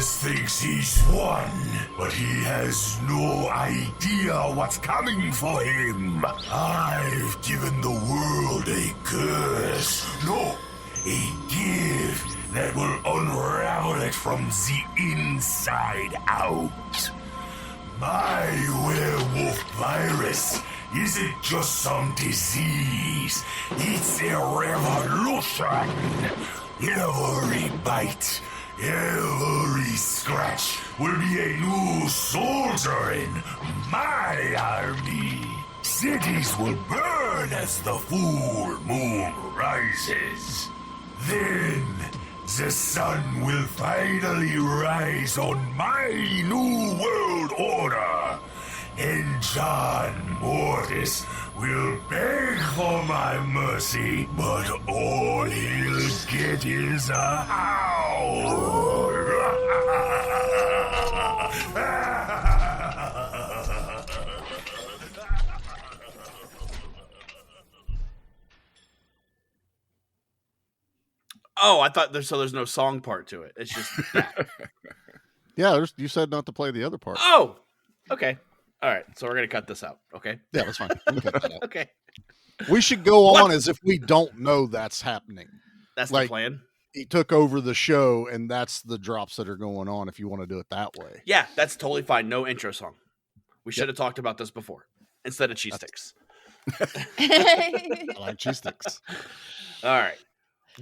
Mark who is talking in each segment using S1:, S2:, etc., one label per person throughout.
S1: Mortis thinks he's won, but he has no idea what's coming for him. I've given the world a curse. No, a gift that will unravel it from the inside out. My werewolf virus isn't just some disease. It's a revolution. Every bite, every scratch will be a new soldier in my army. Cities will burn as the full moon rises. Then the sun will finally rise on my new world order. And John Mortis will beg for my mercy, but all he'll get is a howl.
S2: Oh, I thought there's no song part to it. It's just that.
S3: Yeah, you said not to play the other part.
S2: Oh, okay. All right, so we're going to cut this out, okay?
S3: Yeah, that's fine. We can cut that out.
S2: Okay.
S3: We should go on as if we don't know that's happening.
S2: That's
S3: Like,
S2: the plan?
S3: He took over the show, and that's the drops that are going on if you want to do it that way.
S2: Yeah, that's totally fine. No intro song. We should have talked about this before instead of cheese sticks.
S3: I like cheese sticks.
S2: All right.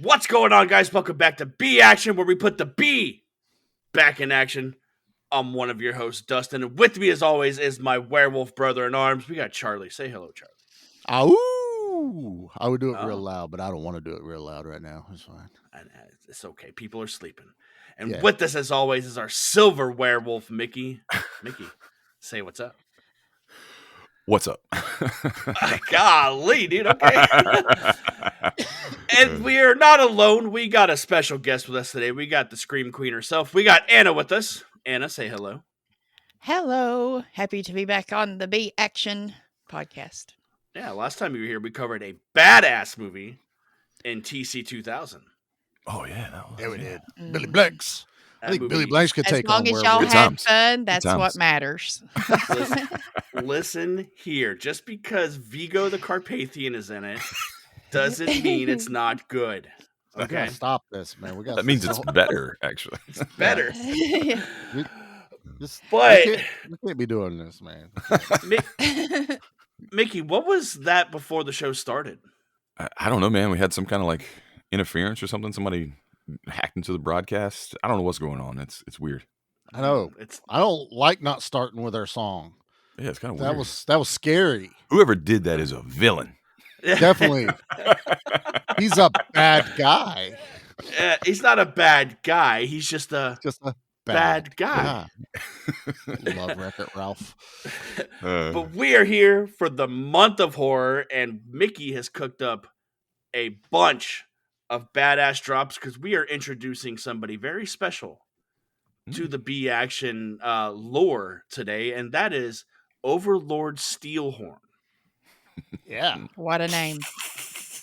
S2: What's going on, guys? Welcome back to B Action, where we put the B back in action. I'm one of your hosts, Dustin, and with me, as always, is my werewolf brother in arms. We got Charlie. Say hello, Charlie.
S3: Ow! I would do it real loud, but I don't want to do it real loud right now. It's fine.
S2: It's okay. People are sleeping. And with us, as always, is our silver werewolf, Mickey. Mickey, say what's up.
S4: What's up?
S2: Golly, dude. Okay. And we are not alone. We got a special guest with us today. We got the Scream Queen herself. We got Anna with us. Anna, say hello.
S5: Hello. Happy to be back on the B Action podcast.
S2: Yeah, last time you were here, we covered a badass movie in TC 2000.
S4: Oh, yeah.
S3: Yeah, we did. Billy Blanks. I think Billy Blanks could
S5: As
S3: take
S5: long
S3: on
S5: as y'all
S3: werewolves.
S5: had fun, that's what matters.
S2: Listen here. Just because Vigo the Carpathian is in it doesn't mean it's not good.
S3: We
S2: Okay,
S3: gotta stop this, man.
S4: That means it's better, actually.
S2: it's better.
S3: But we can't be doing this, man.
S2: Mickey, what was that before the show started?
S4: I don't know, man. We had some kind of like interference or something. Somebody hacked into the broadcast. I don't know what's going on. It's weird.
S3: I know. I don't like not starting with our song.
S4: Yeah, it's kind of weird.
S3: That was scary.
S4: Whoever did that is a villain.
S3: Definitely. He's a bad guy.
S2: He's not a bad guy. He's just a bad guy.
S3: Love Wreck-It Ralph.
S2: But we are here for the month of horror, and Mickey has cooked up a bunch of badass drops because we are introducing somebody very special to the B Action lore today, and that is Overlord Steelhorn.
S3: Yeah.
S5: What a name.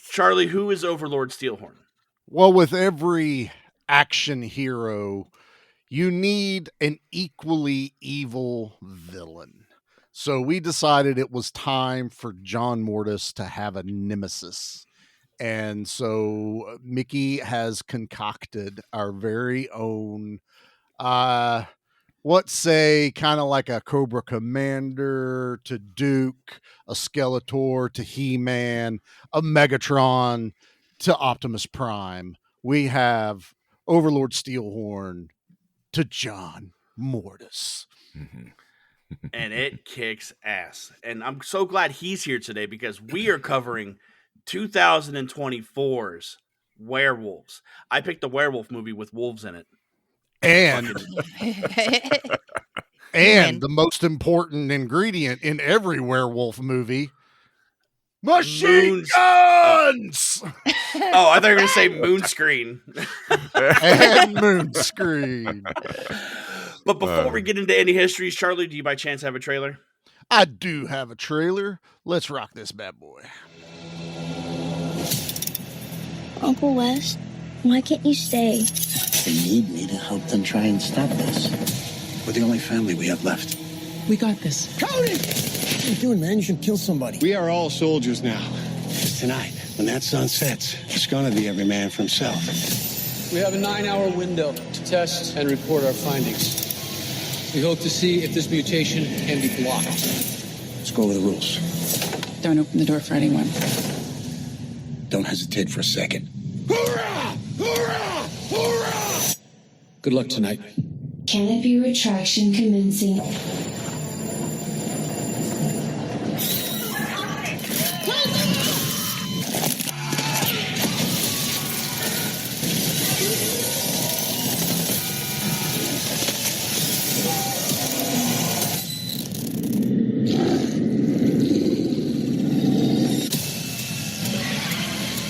S2: Charlie, who is Overlord Steelhorn?
S3: Well, with every action hero, you need an equally evil villain. So we decided it was time for John Mortis to have a nemesis. And so Mickey has concocted our very own, kind of like a Cobra Commander to Duke, a Skeletor to He-Man, a Megatron to Optimus Prime. We have Overlord Steelhorn to John Mortis.
S2: And it kicks ass. And I'm so glad he's here today because we are covering 2024's Werewolves. I picked the werewolf movie with wolves in it.
S3: And the most important ingredient in every werewolf movie, machine guns!
S2: Oh, I thought you were going to say MOONSCREEN.
S3: And MOONSCREEN.
S2: But before we get into any histories, Charlie, do you by chance have a trailer?
S3: I do have a trailer. Let's rock this bad boy.
S6: Uncle Wes, Why can't you stay?
S7: They need me to help them try and stop this. We're the only family we have left.
S8: We got this.
S7: Cody! What are you doing, man? You should kill somebody. We are all soldiers now. Because tonight, when that sun sets, it's gonna be every man for himself.
S8: We have a 9-hour window to test and report our findings. We hope to see if this mutation can be blocked.
S7: Let's go over the rules.
S8: Don't open the door for anyone.
S7: Don't hesitate for a second. Hoorah! Hoorah! Hoorah!
S8: Good luck tonight.
S6: Canopy retraction commencing.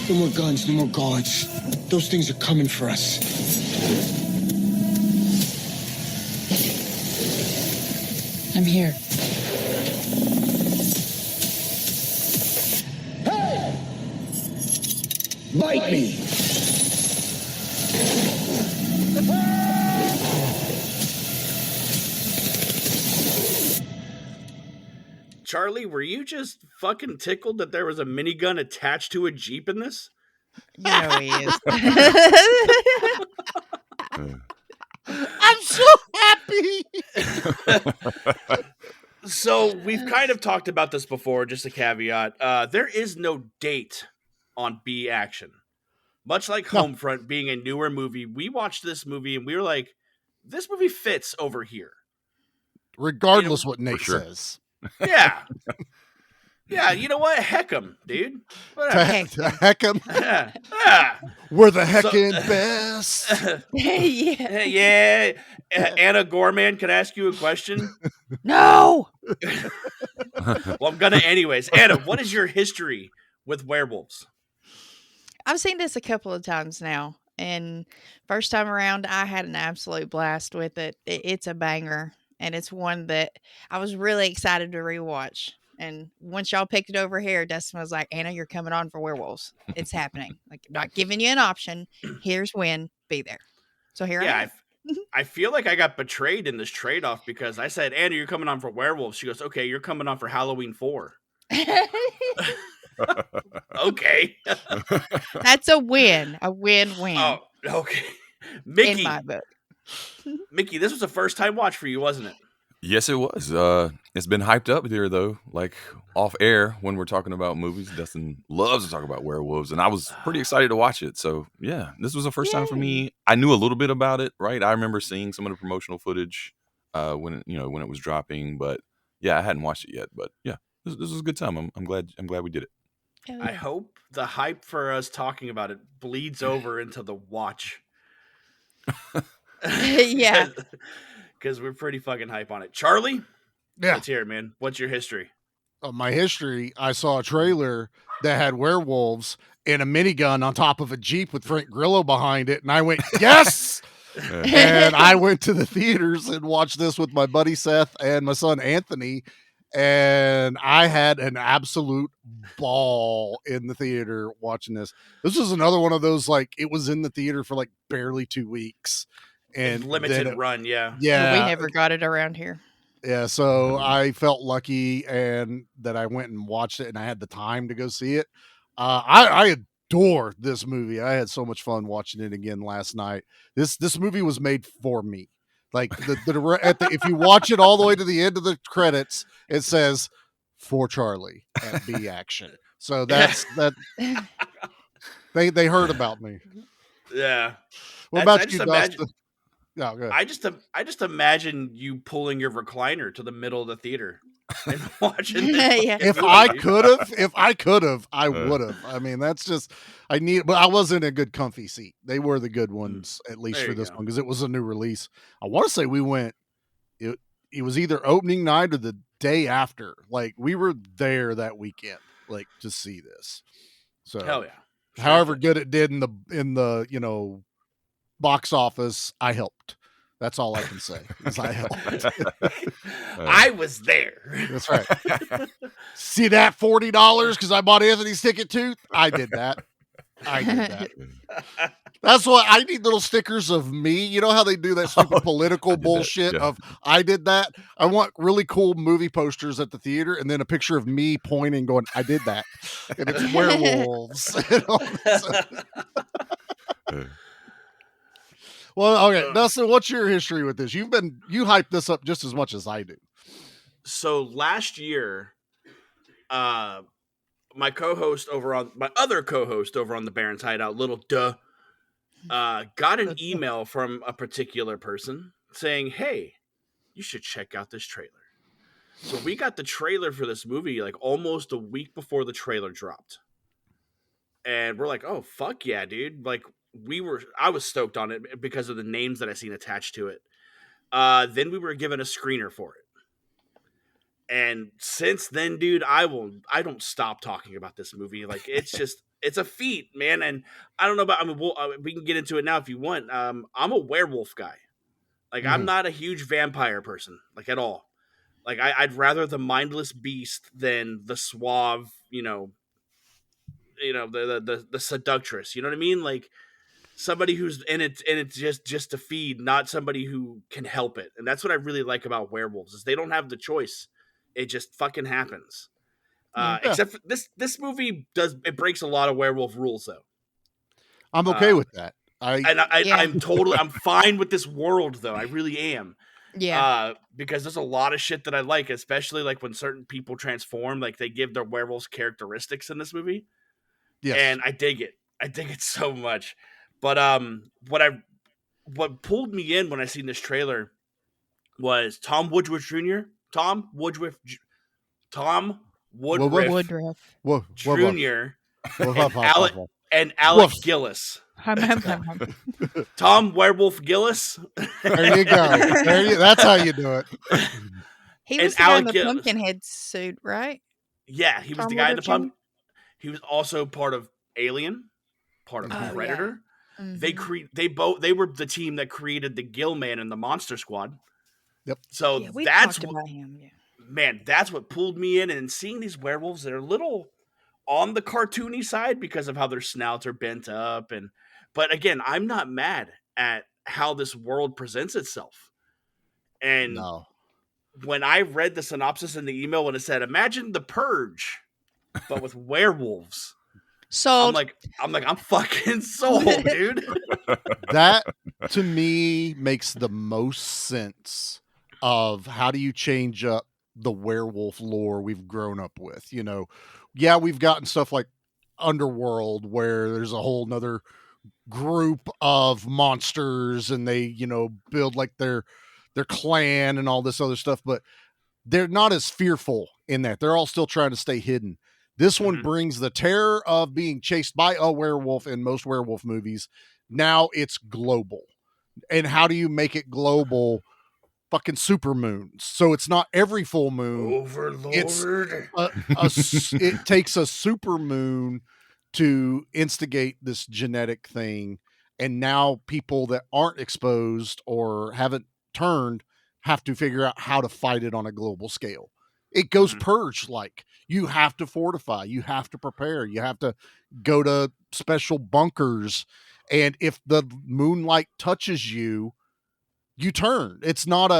S7: No more guns, no more guards. Those things are coming for us.
S8: I'm here.
S7: Hey! Bite me!
S2: Charlie, were you just fucking tickled that there was a minigun attached to a Jeep in this?
S5: You know he is.
S3: I'm so happy.
S2: So we've kind of talked about this before, just a caveat. There is no date on B Action. Much like
S3: No.
S2: Homefront being a newer movie, we watched this movie and we were like, this movie fits over here.
S3: Regardless what Nate
S4: sure.
S3: says.
S2: Yeah. Yeah, you know what? Heck 'em, dude. Whatever.
S3: To heck 'em.
S2: Yeah. Yeah.
S3: We're the heckin' best.
S5: Yeah.
S2: Yeah. Anna Gorman, can I ask you a question?
S5: No.
S2: Well, I'm gonna anyways. Anna, what is your history with werewolves?
S5: I've seen this a couple of times now, and first time around, I had an absolute blast with it. It's a banger, and it's one that I was really excited to rewatch. And once y'all picked it over here, Dustin was like, "Anna, you're coming on for werewolves. It's happening. Like, I'm not giving you an option. Here's when. Be there." So here I am.
S2: I feel like I got betrayed in this trade-off because I said, "Anna, you're coming on for werewolves." She goes, "Okay, you're coming on for Halloween 4." Okay.
S5: That's a win. A win-win
S2: Oh, okay.
S5: in
S2: Mickey,
S5: my book.
S2: Mickey, this was a first-time watch for you, wasn't it?
S4: Yes, it was. It's been hyped up here though. Like off air when we're talking about movies, Dustin loves to talk about werewolves, and I was pretty excited to watch it. So yeah, this was the first time for me. I knew a little bit about it, right? I remember seeing some of the promotional footage when it was dropping, but yeah, I hadn't watched it yet. But yeah, this was a good time. I'm glad we did it.
S5: Oh,
S2: I
S5: yeah.
S2: hope the hype for us talking about it bleeds over into the watch.
S5: Yeah.
S2: Because we're pretty fucking hype on it. Charlie?
S3: Yeah.
S2: Let's hear it, man. What's your history?
S3: My history, I saw a trailer that had werewolves and a minigun on top of a Jeep with Frank Grillo behind it. And I went, yes! And I went to the theaters and watched this with my buddy Seth and my son Anthony. And I had an absolute ball in the theater watching this. This was another one of those, like, it was in the theater for like barely 2 weeks. And
S2: Limited run, yeah.
S3: Yeah.
S5: We never got it around here.
S3: Yeah, so I felt lucky and that I went and watched it and I had the time to go see it. I adore this movie. I had so much fun watching it again last night. This movie was made for me. Like if you watch it all the way to the end of the credits, it says for Charlie at B Action. So that's that. They heard about me.
S2: Yeah.
S3: What
S2: That's-
S3: about you,
S2: imagine-
S3: Dustin? No, go ahead.
S2: I just imagine you pulling your recliner to the middle of the theater and watching this
S5: Yeah.
S3: If
S2: fucking
S3: I
S2: movie.
S3: could have, I would have. I mean, that's just but I was in a good comfy seat. They were the good ones, at least
S2: There
S3: for
S2: you
S3: this
S2: go.
S3: one, because it was a new release. I want to say we went. It was either opening night or the day after. Like we were there that weekend, like to see this. So,
S2: Hell yeah. Sure
S3: however
S2: did.
S3: good it did in the box office, I helped. That's all I can say. Is I helped.
S2: I was there.
S3: That's right. See that $40 because I bought Anthony's ticket too? I did that. That's why I need little stickers of me. You know how they do that stupid political bullshit
S4: yeah.
S3: of I did that? I want really cool movie posters at the theater and then a picture of me pointing going, I did that. And it's werewolves. And all this. Well, okay. Dustin, what's your history with this? You hyped this up just as much as I do.
S2: So last year, my other co-host over on the Barron's Hideout, Little Duh, got an email from a particular person saying, "Hey, you should check out this trailer." So we got the trailer for this movie like almost a week before the trailer dropped, and we're like, "Oh fuck yeah, dude!" Like I was stoked on it because of the names that I seen attached to it. Then we were given a screener for it. And since then, dude, I don't stop talking about this movie. Like, it's a feat, man. And I don't know about, we can get into it now if you want. I'm a werewolf guy. Like, I'm not a huge vampire person, like, at all. Like, I'd rather the mindless beast than the suave, the seductress. You know what I mean? Like, somebody who's in it, and it's just to feed, not somebody who can help it. And that's what I really like about werewolves is they don't have the choice. It just fucking happens. Except for this movie breaks a lot of werewolf rules though.
S3: I'm okay with that.
S2: I'm fine with this world though. I really am.
S5: Yeah.
S2: Because there's a lot of shit that I like, especially like when certain people transform, like they give their werewolves characteristics in this movie.
S3: Yes.
S2: And I dig it. I dig it so much. But what pulled me in when I seen this trailer was Tom Woodruff Jr. and Alec Gillis. Tom Werewolf Gillis.
S3: There you go. That's how you do it.
S5: He was the guy in the Pumpkinhead suit, right?
S2: Yeah, he was
S5: Tom
S2: the guy in the
S5: Woodruff
S2: pump. He was also part of Alien, part of Predator.
S5: Yeah. Mm-hmm.
S2: They were the team that created the Gill Man and the Monster Squad.
S3: Yep.
S2: So
S5: we
S2: that's
S5: talked about him. Yeah.
S2: Man, that's what pulled me in, and seeing these werewolves that are a little on the cartoony side because of how their snouts are bent up, but again, I'm not mad at how this world presents itself. And when I read the synopsis in the email when it said, "Imagine The Purge, but with werewolves."
S5: So
S2: I'm fucking sold, dude.
S3: That to me makes the most sense of how do you change up the werewolf lore we've grown up with. We've gotten stuff like Underworld where there's a whole nother group of monsters and they, build like their clan and all this other stuff, but they're not as fearful in that. They're all still trying to stay hidden. This one brings the terror of being chased by a werewolf in most werewolf movies. Now it's global. And how do you make it global? Fucking supermoons. So it's not every full moon.
S2: Overlord.
S3: It takes a supermoon to instigate this genetic thing. And now people that aren't exposed or haven't turned have to figure out how to fight it on a global scale. It goes purge like. You have to fortify. You have to prepare. You have to go to special bunkers. And if the moonlight touches you, you turn. There's not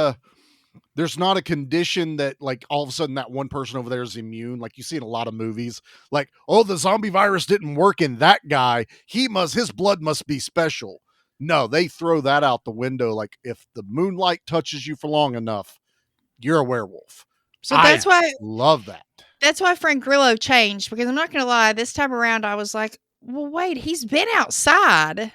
S3: a condition that like all of a sudden that one person over there is immune. Like you see in a lot of movies, like, oh, the zombie virus didn't work in that guy. His blood must be special. No, they throw that out the window. Like if the moonlight touches you for long enough, you're a werewolf.
S5: So that's why I
S3: love that.
S5: That's why Frank Grillo changed, because I'm not going to lie, this time around I was like, well, wait, he's been outside.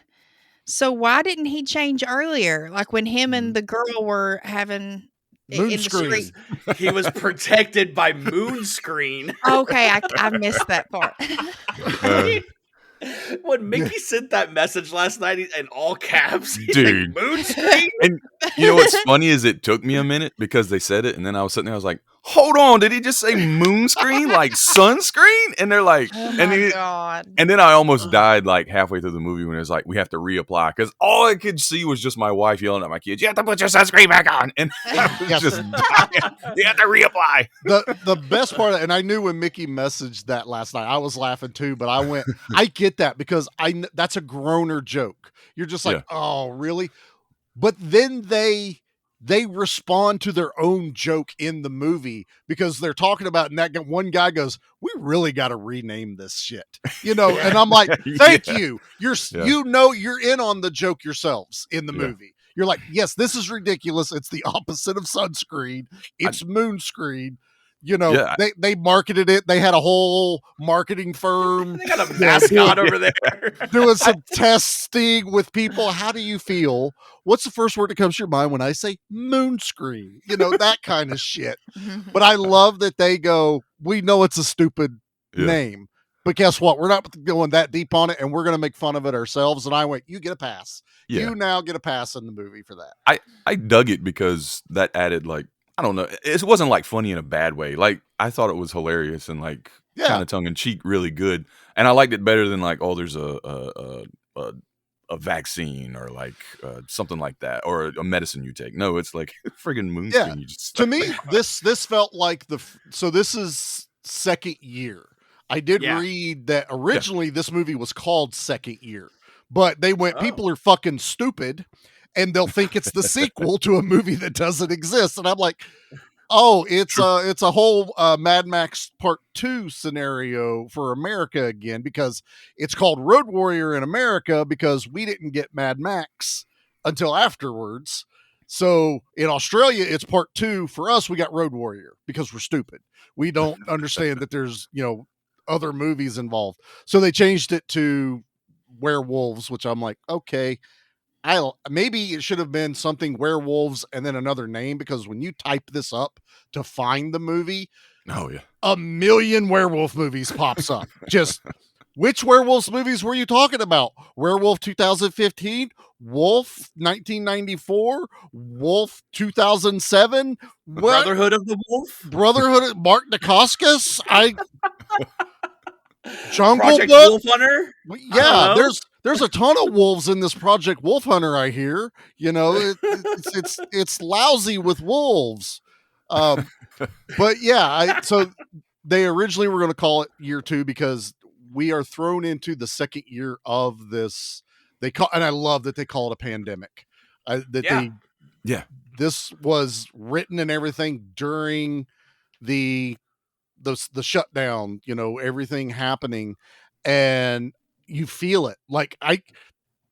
S5: So why didn't he change earlier? Like when him and the girl were having
S3: MOONSCREEN.
S2: He was protected by MOONSCREEN.
S5: Okay, I missed that part.
S2: When Mickey sent that message last night in all caps,
S4: dude,
S2: like, MOONSCREEN.
S4: And you know what's funny is it took me a minute because they said it, and then I was sitting there, I was like, hold on, did he just say MOONSCREEN like sunscreen? And they're like,
S5: oh God.
S4: And then I almost died like halfway through the movie when it was like, we have to reapply, because all I could see was just my wife yelling at my kids, you have to put your sunscreen back on, and I was just dying. You have to reapply.
S3: The best part, and I knew when Mickey messaged that last night, I was laughing too, but I went, I get that, because that's a groaner joke. You're just like, oh, really? But then they respond to their own joke in the movie because they're talking about, and that one guy goes, we really got to rename this shit, and I'm like, thank you. You're you're in on the joke yourselves in the movie. You're like, yes, this is ridiculous. It's the opposite of sunscreen. It's moonscreen. They marketed it. They had a whole marketing firm.
S2: They got a mascot over there
S3: doing some testing with people. How do you feel? What's the first word that comes to your mind when I say moonscreen? That kind of shit. But I love that they go, we know it's a stupid name, but guess what? We're not going that deep on it, and we're going to make fun of it ourselves. And I went, you get a pass. Yeah. You now get a pass in the movie for that.
S4: I dug it because that added, like, I don't know. It wasn't like funny in a bad way. Like, I thought it was hilarious and like kind of tongue in cheek, really good. And I liked it better than like, oh, there's a vaccine or like something like that, or a medicine you take. No, it's like friggin' moonscreen.
S3: Yeah.
S4: You just
S3: to me, this felt like so this is second year. I did read that originally this movie was called Second Year, but they went, people are fucking stupid, and they'll think it's the sequel to a movie that doesn't exist. And I'm like, oh, it's a whole Mad Max Part 2 scenario for America again, because it's called Road Warrior in America because we didn't get Mad Max until afterwards. So in Australia, it's Part 2. For us, we got Road Warrior because we're stupid. We don't understand that there's, other movies involved. So they changed it to Werewolves, which I'm like, okay. Maybe it should have been something Werewolves and then another name, because when you type this up to find the movie, a million werewolf movies pops up. Just which werewolves movies were you talking about? Werewolf 2015, Wolf 1994, Wolf 2007,
S2: Brotherhood of the Wolf,
S3: Brotherhood of Mark Dacascos. Jungle
S2: Project
S3: Book?
S2: Wolf Hunter.
S3: Yeah, there's a ton of wolves in this Project Wolf Hunter. I hear, it's lousy with wolves. But yeah, so they originally were going to call it year 2 because we are thrown into the second year of this. And I love that they call it a pandemic. This was written and everything during the shutdown, everything happening, and you feel it. Like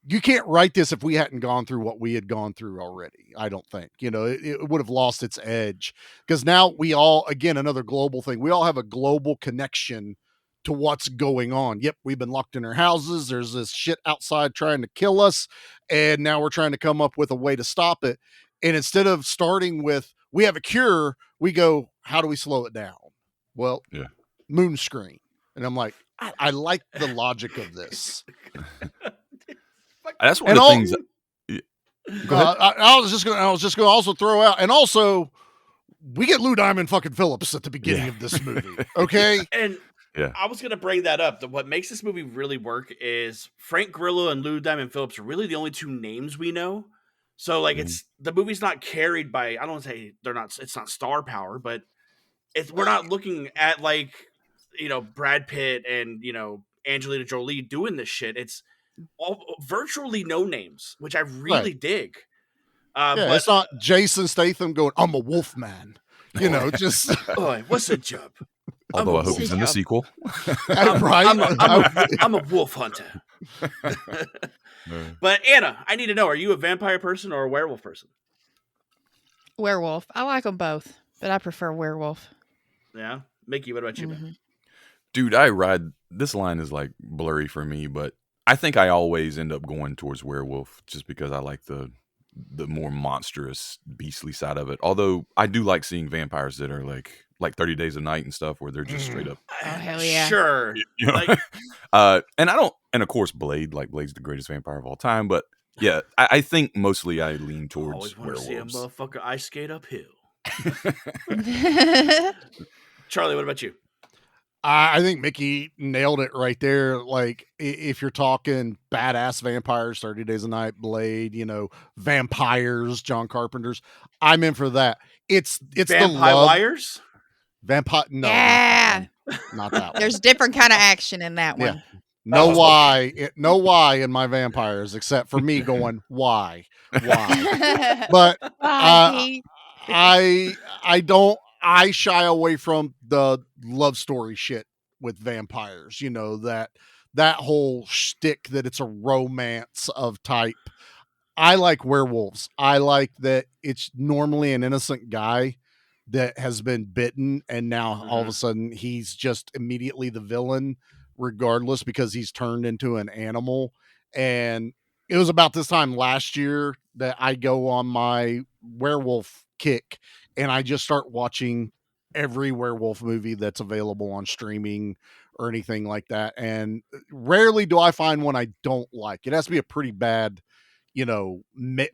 S3: you can't write this if we hadn't gone through what we had gone through already. I don't think, it would have lost its edge, because now we all, again, another global thing. We all have a global connection to what's going on. Yep. We've been locked in our houses. There's this shit outside trying to kill us. And now we're trying to come up with a way to stop it. And instead of starting with, we have a cure, we go, how do we slow it down? Well, moonscreen. And I'm like, I like the logic of this.
S4: That's one of the things.
S3: I was just going to also throw out, and also we get Lou Diamond fucking Phillips at the beginning of this movie. Okay.
S2: And I was going to bring that up. What makes this movie really work is Frank Grillo and Lou Diamond Phillips are really the only 2 names we know. So like the movie's not carried by, I don't want to say it's not star power, but we're not looking at like, Brad Pitt and, Angelina Jolie doing this shit. It's all virtually no names, which I really dig.
S3: But it's not Jason Statham going, I'm a wolf man. Just
S2: what's a job?
S4: Although I hope he's in the sequel.
S2: I'm a wolf hunter. But Anna, I need to know, are you a vampire person or a werewolf person?
S5: Werewolf. I like them both, but I prefer werewolf.
S2: Yeah. Mickey, what about you, man?
S4: Dude, this line is like blurry for me, but I think I always end up going towards werewolf just because I like the more monstrous, beastly side of it. Although I do like seeing vampires that are like 30 Days a Night and stuff, where they're just straight up.
S5: Oh, hell yeah.
S2: Sure.
S4: And of course, Blade's the greatest vampire of all time. But yeah, I think mostly I lean towards
S2: always want
S4: werewolves.
S2: to see a motherfucker ice skate uphill. Charlie, what about you?
S3: I think Mickey nailed it right there. Like, if you're talking badass vampires, 30 Days a Night, Blade, vampires, John Carpenter's, I'm in for that. It's
S2: Vampire
S3: the love.
S2: Wires?
S3: Vampire? No.
S5: Yeah.
S3: Not that one.
S5: There's different kind of action in that one.
S3: No
S2: Oh,
S3: why, no why in my vampires, except for me going why. But
S5: Bye,
S3: uh,
S5: Pete.
S3: I shy away from the love story shit with vampires. You know, that whole shtick that it's a romance of type. I like werewolves. I like that it's normally an innocent guy that has been bitten, and now all of a sudden he's just immediately the villain, regardless, because he's turned into an animal. And it was about this time last year that I go on my werewolf kick, and I just start watching every werewolf movie that's available on streaming or anything like that. And rarely do I find one I don't like. It has to be a pretty bad, you know,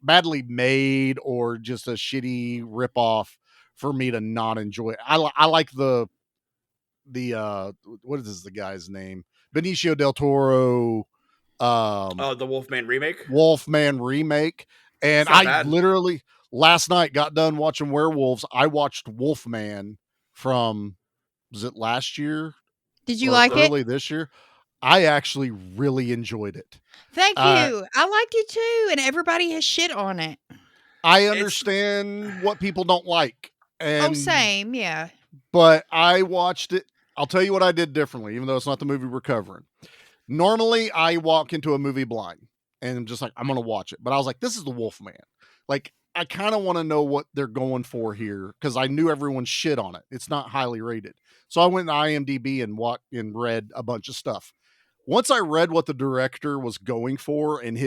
S3: badly made or just a shitty ripoff for me to not enjoy it. I like the what is the guy's name? Benicio del Toro
S2: Oh, the Wolfman remake.
S3: Wolfman remake.
S2: It's
S3: And
S2: not
S3: I
S2: bad.
S3: literally last night got done watching Werewolves. I watched Wolfman from, was it last year
S5: Did you
S3: or
S5: like it?
S3: early this year? I actually really enjoyed it.
S5: Thank you. I liked it too, and everybody has shit on it.
S3: I understand what people don't like.
S5: Oh,
S3: And
S5: same, yeah.
S3: but I watched it. I'll tell you what I did differently, even though it's not the movie we're covering. Normally, I walk into a movie blind and I'm just like, I'm going to watch it. But I was like, this is the Wolfman. Like, I kind of want to know what they're going for here because I knew everyone's shit on it. It's not highly rated. So I went to IMDb and read a bunch of stuff. Once I read what the director was going for and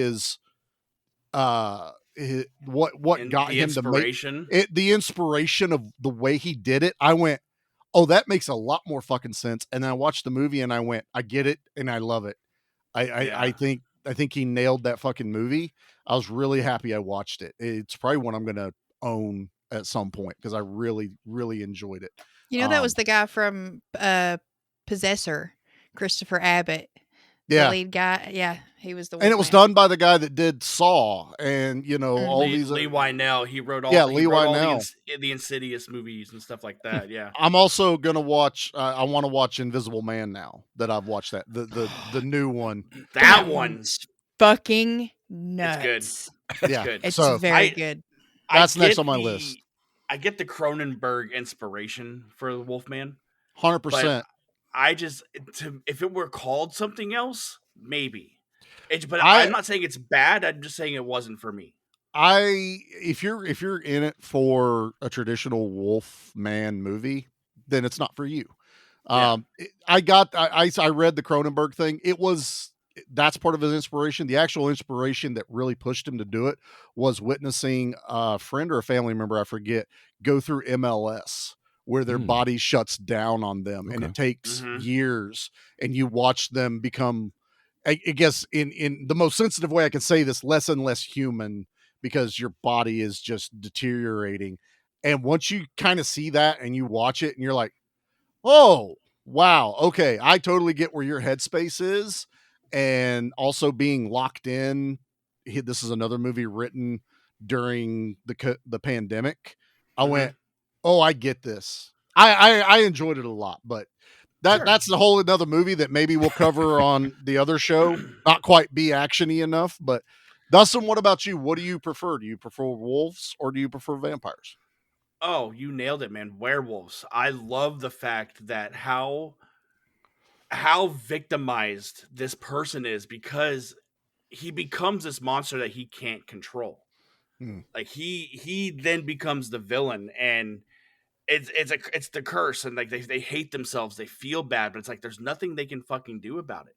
S3: what
S2: And
S3: got
S2: the
S3: him to make
S2: inspiration.
S3: it, the inspiration of the way he did it, I went, oh, that makes a lot more fucking sense. And then I watched the movie and I went, I get it and I love it. I think he nailed that fucking movie. I was really happy I watched it. It's probably one I'm gonna own at some point because I really, really enjoyed it.
S5: You know, that was the guy from Possessor, Christopher Abbott. The
S3: Yeah.
S5: lead guy. Yeah, he was the
S3: And it was
S5: Wolfman.
S3: done by the guy that did Saw and, you know, all
S2: Lee,
S3: these.
S2: Lee Wynell. He wrote all.
S3: Yeah,
S2: he
S3: Lee
S2: wrote all
S3: Wynell.
S2: the Insidious movies and stuff like that. Yeah.
S3: I'm also gonna watch. I want to watch Invisible Man now that I've watched that the new one.
S2: That one.
S5: one's fucking nuts.
S2: It's good.
S3: Yeah,
S2: Good.
S5: It's
S3: so
S5: very good.
S3: that's
S2: I
S3: next
S2: get
S3: on my
S2: the-
S3: list.
S2: I get the Cronenberg inspiration for the Wolfman.
S3: 100%.
S2: I just if it were called something else, maybe. But I'm not saying it's bad. I'm just saying it wasn't for me.
S3: If you're in it for a traditional Wolfman movie, then it's not for you.
S2: Yeah.
S3: I read the Cronenberg thing. That's part of his inspiration. The actual inspiration that really pushed him to do it was witnessing a friend or a family member, I forget, go through MLS where their body shuts down on them and it takes years and you watch them become, I guess in the most sensitive way I can say this, less and less human because your body is just deteriorating. And once you kind of see that and you watch it and you're like, oh, wow, okay, I totally get where your headspace is. And also being locked in. This is another movie written during the pandemic. I went, oh, I get this. I enjoyed it a lot, but that's the whole another movie that maybe we'll cover on the other show. Not quite be actiony enough, but Dustin, what about you? What do you prefer? Do you prefer wolves or do you prefer vampires?
S2: Oh, you nailed it, man. Werewolves. I love the fact that how victimized this person is because he becomes this monster that he can't control. Like he then becomes the villain, and it's the curse, and like they hate themselves, they feel bad, but it's like there's nothing they can fucking do about it.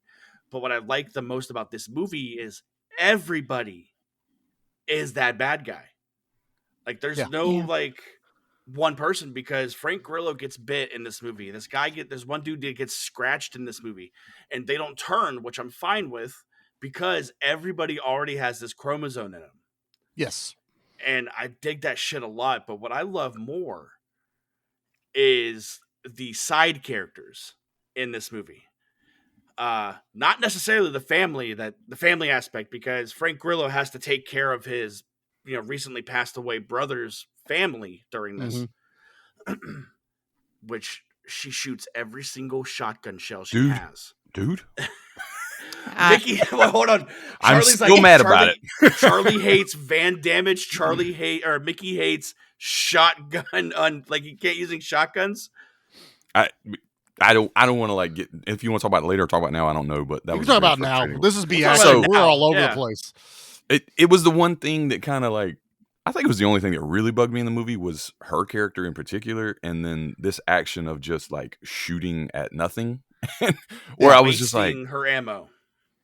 S2: But what I like the most about this movie is everybody is that bad guy. Like there's no like one person, because Frank Grillo gets bit in this movie. There's one dude that gets scratched in this movie, and they don't turn, which I'm fine with because everybody already has this chromosome in them.
S3: Yes.
S2: And I dig that shit a lot. But what I love more is the side characters in this movie. Not necessarily the family aspect, because Frank Grillo has to take care of his, recently passed away brother's family during this, which she shoots every single shotgun shell she has.
S4: Dude.
S2: Mickey, well, hold on.
S4: I'm
S2: Charlie's
S4: still mad about it.
S2: Charlie hates van damage. Mickey hates shotgun like you can't using shotguns.
S4: I don't want to like get. If you want to talk about it later or talk about it now, I don't know. But that
S3: We
S4: was
S3: can talk
S4: very
S3: about now.
S4: frustrating.
S3: This is BS.
S2: talk
S4: about it
S3: We're
S2: now.
S3: all over
S2: Yeah.
S3: the place.
S4: It was the one thing that kind of like, I think it was the only thing that really bugged me in the movie was her character in particular, and then this action of just like shooting at nothing, where I was just like,
S2: Wasting her ammo.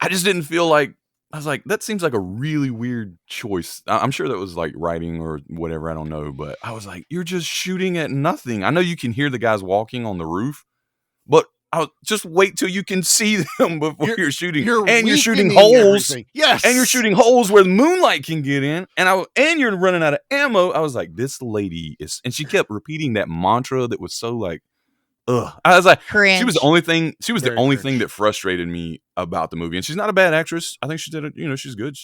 S4: I just didn't feel like, I was like, that seems like a really weird choice. I'm sure that was like writing or whatever, I don't know, but I was like, you're just shooting at nothing. I know you can hear the guys walking on the roof, but I'll just wait till you can see them before you're shooting. And you're shooting
S3: weakening
S4: holes.
S3: everything. Yes.
S4: And you're shooting holes where the moonlight can get in, and you're running out of ammo. I was like, this lady is, and she kept repeating that mantra that was so like, ugh. I was like,
S5: Cringe.
S4: she was the only thing. She was
S3: Very
S4: the only
S3: cringe.
S4: thing that frustrated me about the movie. And she's not a bad actress. I think she did it. She's good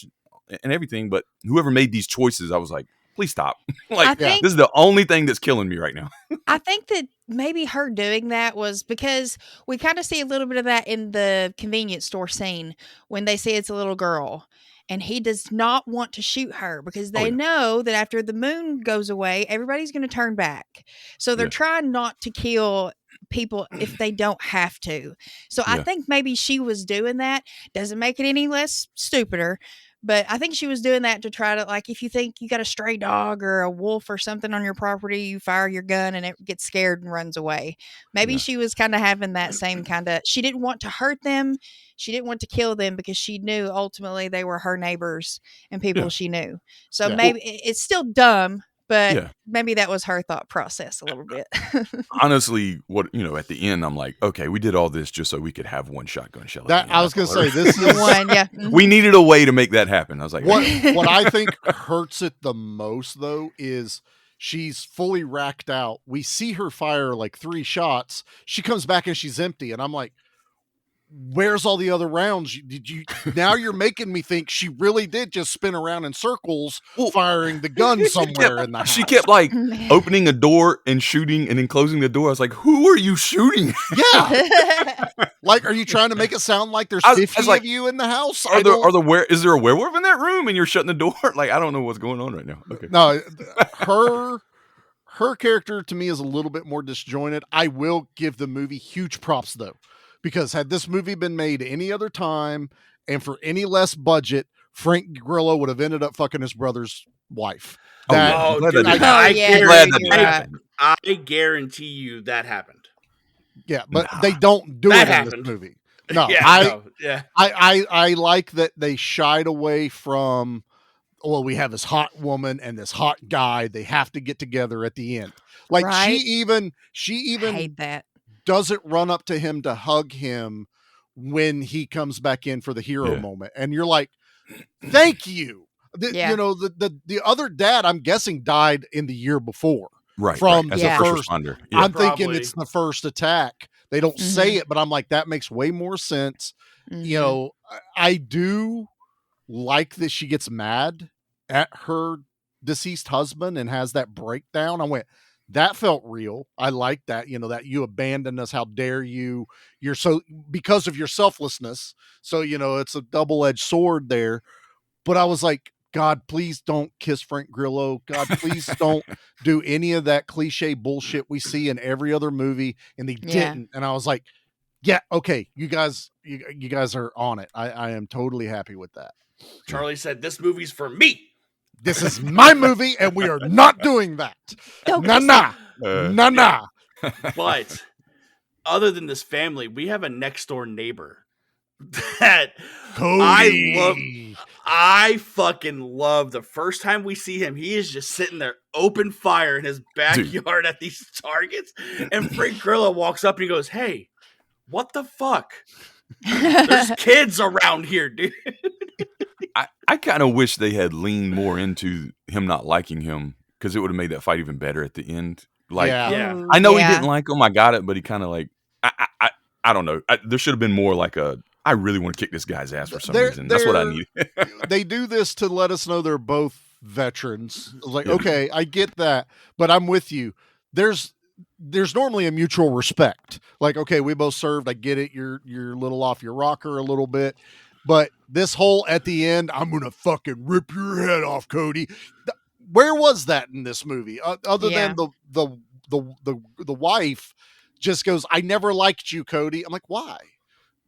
S4: and everything. But whoever made these choices, I was like, please stop. Like,
S5: I think-
S4: this is the only thing that's killing me right now.
S5: I think that maybe her doing that was because we kind of see a little bit of that in the convenience store scene when they say it's a little girl. And he does not want to shoot her because they know that after the moon goes away, everybody's going to turn back. So they're trying not to kill people if they don't have to. So I think maybe she was doing that. Doesn't make it any less stupider. But I think she was doing that to try to, like, if you think you got a stray dog or a wolf or something on your property, you fire your gun and it gets scared and runs away. Maybe she was kind of having that same kind of, she didn't want to hurt them. She didn't want to kill them because she knew ultimately they were her neighbors and people she knew. So maybe it's still dumb, but maybe that was her thought process a little bit.
S4: Honestly, at the end, I'm like, okay, we did all this just so we could have one shotgun shell.
S3: That I was going to say, this is
S5: one. Yeah.
S4: We needed a way to make that happen. I was like,
S3: what I think hurts it the most though is she's fully racked out. We see her fire like 3 shots. She comes back and she's empty, and I'm like, where's all the other rounds? Now you're making me think she really did just spin around in circles firing the gun somewhere in the house.
S4: She kept like opening a door and shooting and then closing the door. I was like, who are you shooting?
S3: Yeah. Like, are you trying to make it sound like there's 50 of you in the house?
S4: Is there a werewolf in that room and you're shutting the door? Like, I don't know what's going on right now. Okay.
S3: No, her character to me is a little bit more disjointed. I will give the movie huge props though. Because had this movie been made any other time and for any less budget, Frank Grillo would have ended up fucking his brother's wife.
S2: I guarantee you that happened.
S3: Yeah, but they don't do it in this movie. No, I like that they shied away from, well, we have this hot woman and this hot guy. They have to get together at the end. Like she even
S5: hate that.
S3: Doesn't run up to him to hug him when he comes back in for the hero moment. And you're like, thank you. The other dad, I'm guessing, died in the year before.
S4: Right.
S3: From
S4: As
S3: the
S4: a first responder. Yeah.
S3: I'm thinking it's the first attack. They don't say it, but I'm like, that makes way more sense. I do like that she gets mad at her deceased husband and has that breakdown. I went, that felt real. I like that, that you abandoned us. How dare you? You're so, because of your selflessness. So, it's a double-edged sword there. But I was like, God, please don't kiss Frank Grillo. God, please don't do any of that cliche bullshit we see in every other movie. And they didn't. And I was like, yeah, okay, you guys are on it. I am totally happy with that.
S2: Charlie said, this movie's for me.
S3: This is my movie, and we are not doing that. Nah.
S2: But other than this family, we have a next door neighbor that
S3: Cody.
S2: I fucking love. The first time we see him, he is just sitting there, open fire in his backyard at these targets. And Frank Grillo walks up and he goes, "Hey, what the fuck? There's kids around here, dude."
S4: I kind of wish they had leaned more into him not liking him, because it would have made that fight even better at the end. Like, I know he didn't like him. I got it, but he kind of like, I don't know. There should have been more like I really want to kick this guy's ass for some reason. That's what I need.
S3: They do this to let us know they're both veterans. Like, okay, I get that, but I'm with you. There's normally a mutual respect. Like, okay, we both served. I get it. You're a little off your rocker a little bit. But this whole at the end, I'm gonna fucking rip your head off, Cody. Where was that in this movie? Other than the wife just goes, I never liked you, Cody. I'm like, why?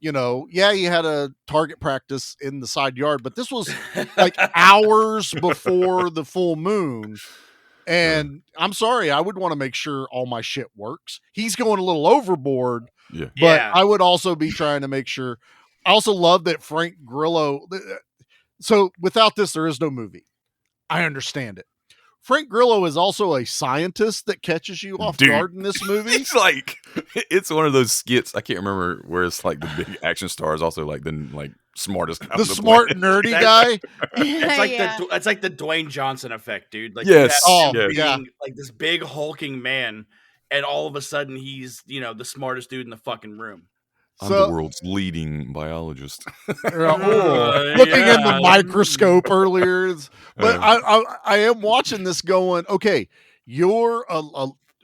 S3: You had a target practice in the side yard, but this was like hours before the full moon. And I'm sorry, I would want to make sure all my shit works. He's going a little overboard, but I would also be trying to make sure. I also love that Frank Grillo. So without this, there is no movie. I understand it. Frank Grillo is also a scientist that catches you off guard in this movie.
S4: It's one of those skits. I can't remember where it's like the big action star is also like the smartest guy.
S3: The smart nerdy guy.
S2: It's like the Dwayne Johnson effect, dude. Like like this big hulking man, and all of a sudden he's the smartest dude in the fucking room.
S4: I'm the world's leading biologist.
S3: Looking in the microscope earlier. But I am watching this going, okay, you're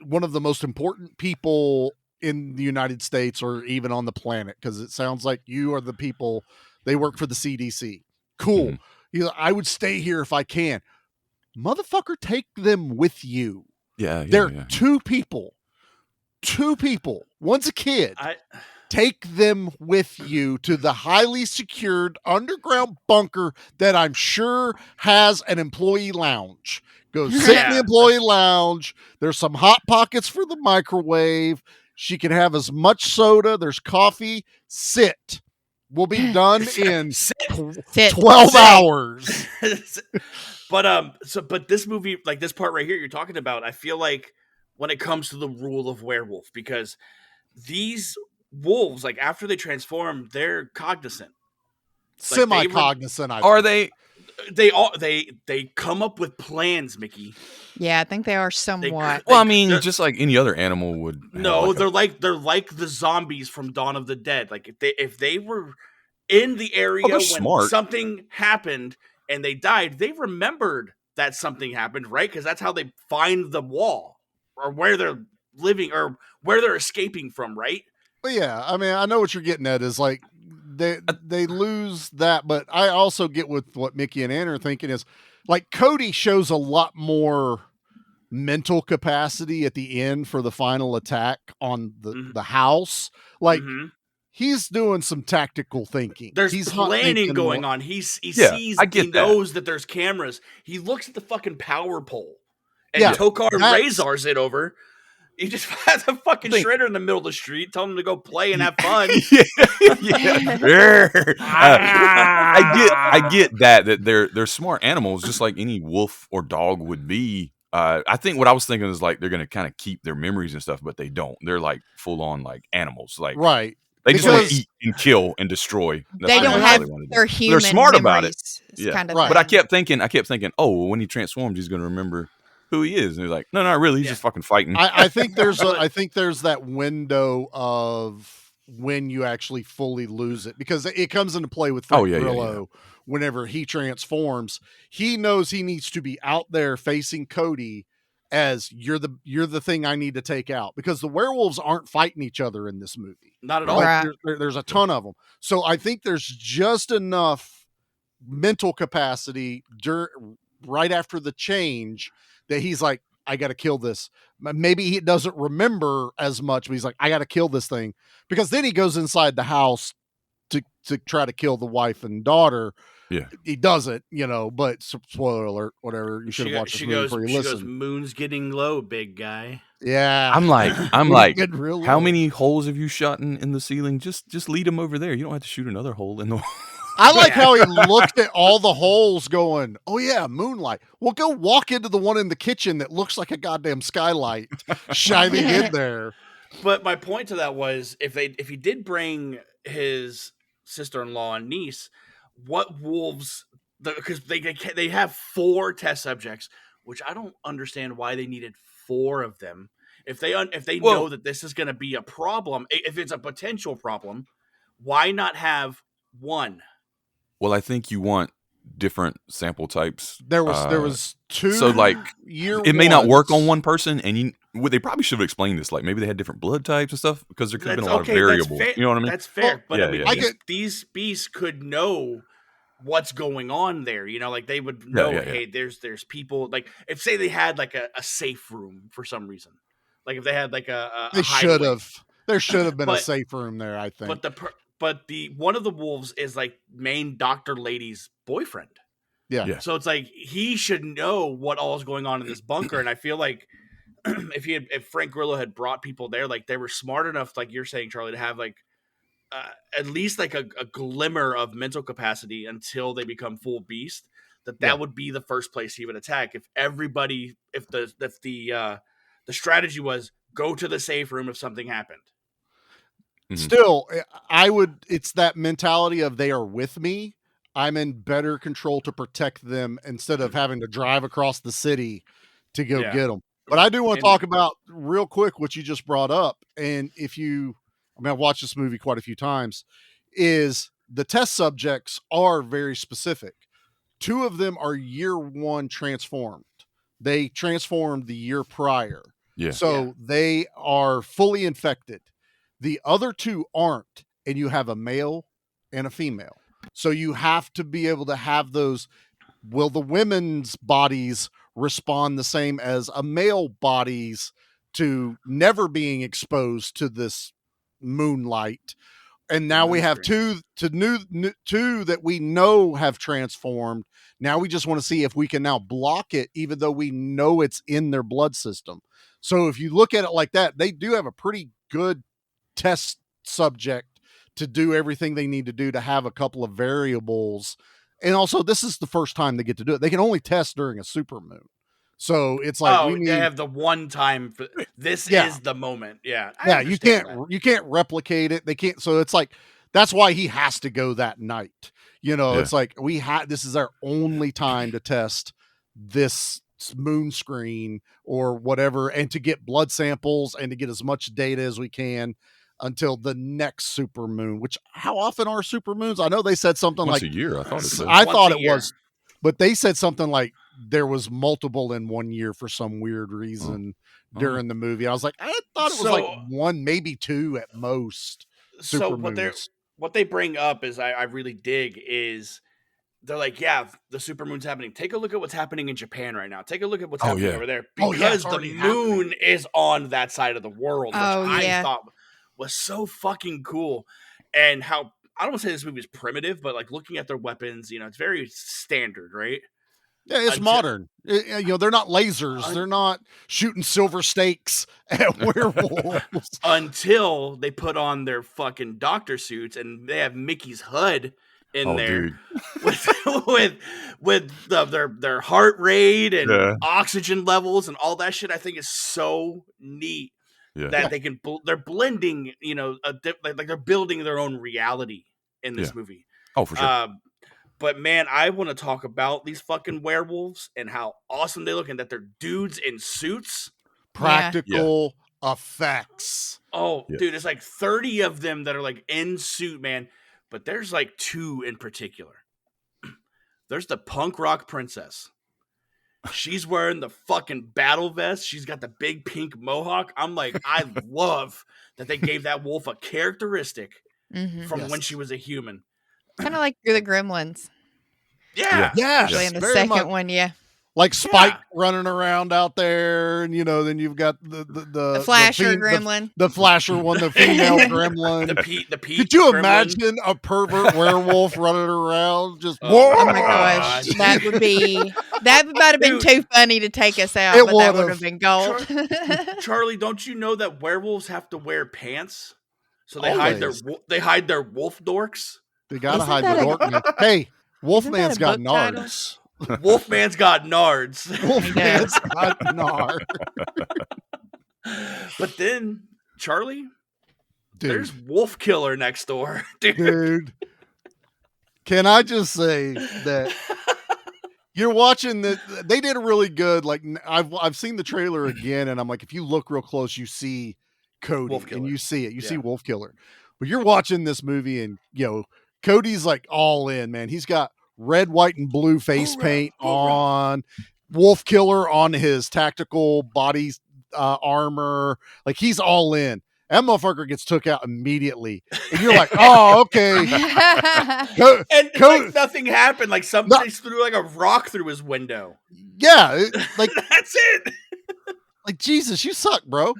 S3: one of the most important people in the United States or even on the planet, because it sounds like you are the people, they work for the CDC. Cool. I would stay here if I can. Motherfucker, take them with you. They're two people. One's a kid. Take them with you to the highly secured underground bunker that I'm sure has an employee lounge. Go sit in the employee lounge. There's some hot pockets for the microwave. She can have as much soda. There's coffee. Sit. We'll be done in 12 hours.
S2: But this movie, like this part right here you're talking about, I feel like when it comes to the rule of werewolf, because these wolves, like after they transform, they're cognizant,
S3: semi-cognizant.
S4: Are they?
S2: They come up with plans, Mickey.
S5: Yeah, I think they are somewhat.
S4: Well, I mean, just like any other animal would.
S2: No, they're like the zombies from Dawn of the Dead. Like if they were in the area when something happened and they died, they remembered that something happened, right? Because that's how they find the wall or where they're living or where they're escaping from, right?
S3: But yeah, I mean, I know what you're getting at is like they lose that, but I also get with what Mickey and Ann are thinking is like Cody shows a lot more mental capacity at the end for the final attack on the house. Like he's doing some tactical thinking.
S2: He's planning going on. He sees, he knows that there's cameras. He looks at the fucking power pole and Tokar razors it over. He just has a fucking shredder in the middle of the street, telling him to go play and have fun.
S4: I get that they're smart animals, just like any wolf or dog would be. I think what I was thinking is like they're gonna kind of keep their memories and stuff, but they don't. They're like full on like animals, like
S3: right.
S4: They just want to eat and kill and destroy.
S5: They don't have their human.
S4: They're smart
S5: memories,
S4: about it. Yeah,
S5: kind of
S4: but I kept thinking, oh, when he transforms, he's gonna remember who he is. And he's like, no, not really. He's just fucking fighting.
S3: I think there's that window of when you actually fully lose it, because it comes into play with Frank Grillo. Whenever he transforms, he knows he needs to be out there facing Cody as you're the thing I need to take out, because the werewolves aren't fighting each other in this movie.
S2: Not at all.
S3: Like, there's a ton of them. So I think there's just enough mental capacity right after the change that he's like, I got to kill this. Maybe he doesn't remember as much, but he's like, I got to kill this thing, because then he goes inside the house to try to kill the wife and daughter.
S4: Yeah,
S3: he doesn't, but spoiler alert, whatever. You should have watched this movie before you listen.
S2: She goes, moon's getting low, big guy.
S3: Yeah.
S4: I'm like, how many holes have you shot in the ceiling? Just lead them over there. You don't have to shoot another hole in the
S3: I like how he looked at all the holes going, oh yeah, moonlight. Well, go walk into the one in the kitchen that looks like a goddamn skylight shining in there.
S2: But my point to that was, if he did bring his sister-in-law and niece, what wolves, because they have 4 test subjects, which I don't understand why they needed 4 of them. If they know that this is going to be a problem, if it's a potential problem, why not have 1?
S4: Well, I think you want different sample types.
S3: There was 2.
S4: So like, it may not work on one person, and they probably should have explained this. Like maybe they had different blood types and stuff because there could have been a lot of
S2: that's
S4: variables.
S2: fair.
S4: You know what I mean?
S2: That's fair. But I
S4: yeah,
S2: mean,
S4: yeah.
S2: these beasts could know what's going on there. You know, like they would know, hey, there's people, like if say they had like a safe room for some reason. Like if they had like
S3: they should have. There should have been a
S2: But-
S3: safe room there, I think.
S2: But the one of the wolves is like main doctor lady's boyfriend.
S3: Yeah.
S2: So it's like he should know what all is going on in this bunker. And I feel like if Frank Grillo had brought people there, like they were smart enough, like you're saying, Charlie, to have like at least like a glimmer of mental capacity until they become full beast. That would be the first place he would attack. If the strategy was go to the safe room if something happened.
S3: Still, it's that mentality of they are with me. I'm in better control to protect them instead of having to drive across the city to go get them. But I do want to talk about real quick what you just brought up. And I've watched this movie quite a few times, is the test subjects are very specific. 2 of them are year 1 transformed. They transformed the year prior.
S4: Yeah.
S3: So they are fully infected. The other 2 aren't, and you have a male and a female. So you have to be able to have those. Will the women's bodies respond the same as a male bodies to never being exposed to this moonlight? And now we have 2 that we know have transformed. Now we just want to see if we can now block it, even though we know it's in their blood system. So if you look at it like that, they do have a pretty good test subject to do everything they need to do to have a couple of variables. And also, this is the first time they get to do it. They can only test during a supermoon. So it's like
S2: they have the one time for this is the moment. Yeah.
S3: You can't replicate it. They can't. So it's like that's why he has to go that night. It's like this is our only time to test this MOONSCREEN or whatever, and to get blood samples and to get as much data as we can until the next supermoon. Which how often are supermoons? I know they said something
S4: once
S3: like
S4: a year.
S3: I thought it was, but they said something like there was multiple in 1 year for some weird reason during the movie. I was like, I thought it was like 1, maybe 2 at most.
S2: So what they bring up is I really dig is they're like, yeah, the supermoon's happening. Take a look at what's happening in Japan right now. Take a look at what's happening over there because the moon is on that side of the world, which I thought was so fucking cool. And how I don't want to say this movie is primitive, but like looking at their weapons, it's very standard, right?
S3: Yeah, it's modern. They're not lasers. They're not shooting silver stakes at werewolves.
S2: Until they put on their fucking doctor suits and they have Mickey's HUD in there with their heart rate and oxygen levels and all that shit. I think is so neat that they can they're blending, like they're building their own reality in this movie.
S4: Oh, for sure.
S2: But man, I want to talk about these fucking werewolves and how awesome they look, and that they're dudes in suits.
S3: Practical effects.
S2: Oh, dude, it's like 30 of them that are like in suit, man. But there's like 2 in particular. There's the punk rock princess. She's wearing the fucking battle vest. She's got the big pink mohawk. I'm like, I love that they gave that wolf a characteristic from when she was a human.
S5: Kind of like the Gremlins.
S2: Yeah.
S5: Especially in the second one,
S3: like Spike running around out there, and then you've got the
S5: Flasher gremlin,
S3: the Flasher one, the female gremlin.
S2: The Pete
S3: Could you
S2: gremlin.
S3: imagine a pervert werewolf running around just?
S5: Oh my gosh, that might have been too funny to take us out, but that would have been gold.
S2: Charlie, don't you know that werewolves have to wear pants so they hide their wolf dorks?
S3: They gotta hide the dork. Hey, Wolfman's got nards.
S2: Wolfman's got nards.
S3: Wolfman's got nards.
S2: But then, Charlie, there's Wolf Killer next door.
S3: Dude. Can I just say that you're watching they did a really good, like I've seen the trailer again, and I'm like, if you look real close, you see Cody and you see it. You see Wolf Killer. But you're watching this movie and Cody's like all in, man. He's got red, white, and blue face paint on. Wolf Killer on his tactical body armor. Like he's all in. That motherfucker gets took out immediately. And you're like, oh, okay.
S2: And like nothing happened. Like somebody threw like a rock through his window.
S3: Yeah. Like
S2: that's it.
S3: Like, Jesus, you suck, bro.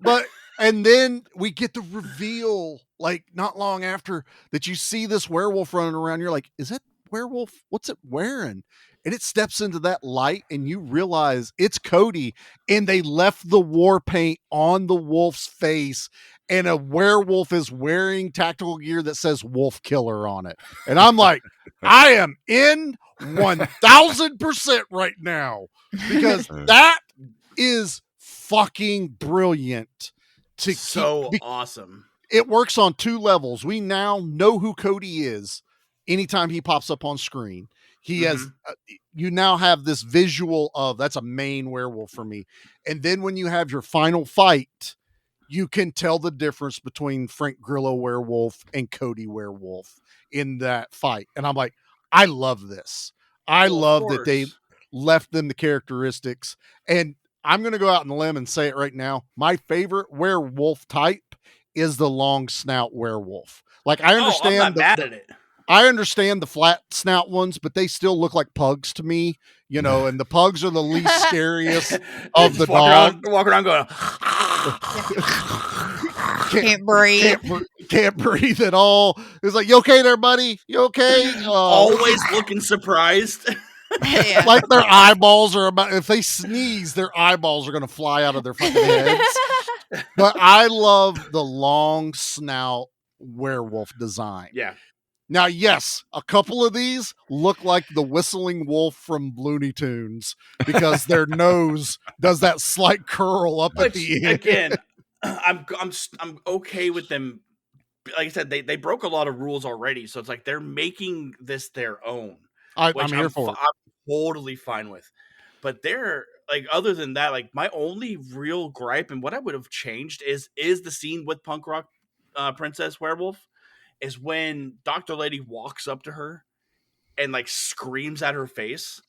S3: But and then we get the reveal, like not long after that you see this werewolf running around. You're like, is that werewolf? What's it wearing? And it steps into that light and you realize it's Cody, and they left the war paint on the wolf's face, and a werewolf is wearing tactical gear that says wolf killer on it. And I'm like, I am in 1000% right now, because that is fucking brilliant.
S2: Awesome.
S3: It works on two levels. We now know who Cody is anytime he pops up on screen. He has, you now have this visual of that's a main werewolf for me. And then when you have your final fight, you can tell the difference between Frank Grillo werewolf and Cody werewolf in that fight. And I'm like, I love this. I love that they left them the characteristics. And I'm going to go out on the limb and say it right now. My favorite werewolf type is the long snout werewolf. Like I understand
S2: I'm not mad at it.
S3: I understand the flat snout ones, but they still look like pugs to me, you know, and the pugs are the least scariest of the dog.
S2: Walk around going,
S5: can't breathe.
S3: Can't breathe at all. It's like, you okay there, buddy? You okay?
S2: Always looking surprised.
S5: Yeah.
S3: Like their eyeballs are about, if they sneeze, their eyeballs are going to fly out of their fucking heads. But I love the long snout werewolf design.
S2: Yeah.
S3: Now, yes, a couple of these look like the whistling wolf from Looney Tunes because their nose does that slight curl up at the end.
S2: Again, I'm okay with them. Like I said, they broke a lot of rules already, so it's like they're making this their own.
S3: I'm here for it.
S2: I'm totally fine with. But they're like, other than that, like my only real gripe and what I would have changed is the scene with Punk Rock Princess Werewolf. Is when Dr. Lady walks up to her and like screams at her face.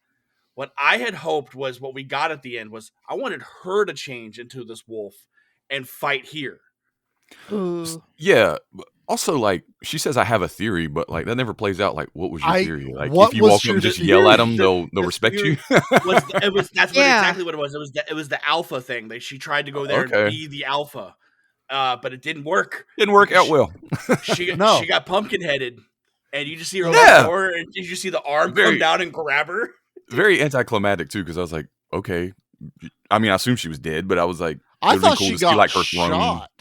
S2: What I had hoped was what we got at the end was I wanted her to change into this wolf and fight here.
S5: Ooh.
S4: Yeah. Also, like she says, I have a theory, but like that never plays out. Like, what was your theory? Like, if you walk up and just yell at them, they'll respect you.
S2: Exactly what it was. It was the alpha thing. She tried to go there and be the alpha. But it didn't work.
S4: Didn't work out well.
S2: She got pumpkin headed, and you just see her open the door, and you just see the arm come down and grab her.
S4: Very anticlimactic too, because I was like, okay. I mean, I assumed she was dead, but I was like,
S3: I thought
S4: cool
S3: she
S4: to
S3: got
S4: see, like, her
S3: shot.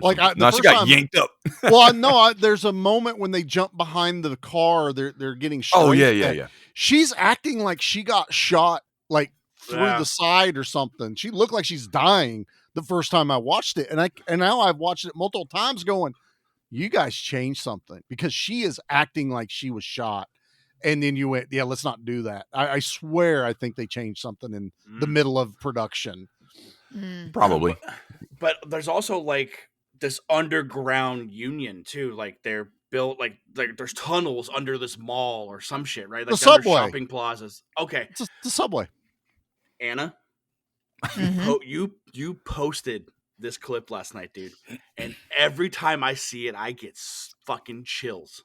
S4: Like she got yanked up.
S3: Well, no, there's a moment when they jump behind the car. They're getting shot.
S4: Oh yeah.
S3: She's acting like she got shot like through the side or something. She looked like she's dying the first time I watched it, and now I've watched it multiple times going, you guys changed something, because she is acting like she was shot. And then you went, yeah, let's not do that. I swear I think they changed something in the middle of production.
S4: Probably.
S2: But there's also like this underground union too. Like they're built like there's tunnels under this mall or some shit, right? Like
S3: the subway.
S2: Shopping plazas. Okay.
S3: It's the subway.
S2: Anna, you posted this clip last night, dude, and every time I see it, I get fucking chills.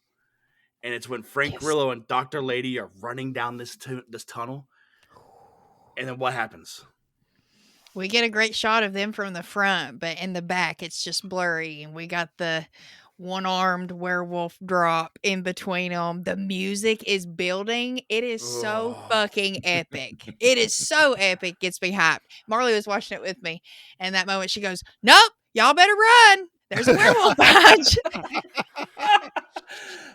S2: And it's when Frank Grillo and Dr. Lady are running down this tunnel, and then what happens?
S5: We get a great shot of them from the front, but in the back, it's just blurry, and we got the one-armed werewolf drop in between them. The music is building. It is so fucking epic. It is so epic. Gets me hyped. Marley was watching it with me, and that moment she goes, "Nope, y'all better run. There's a werewolf behind you."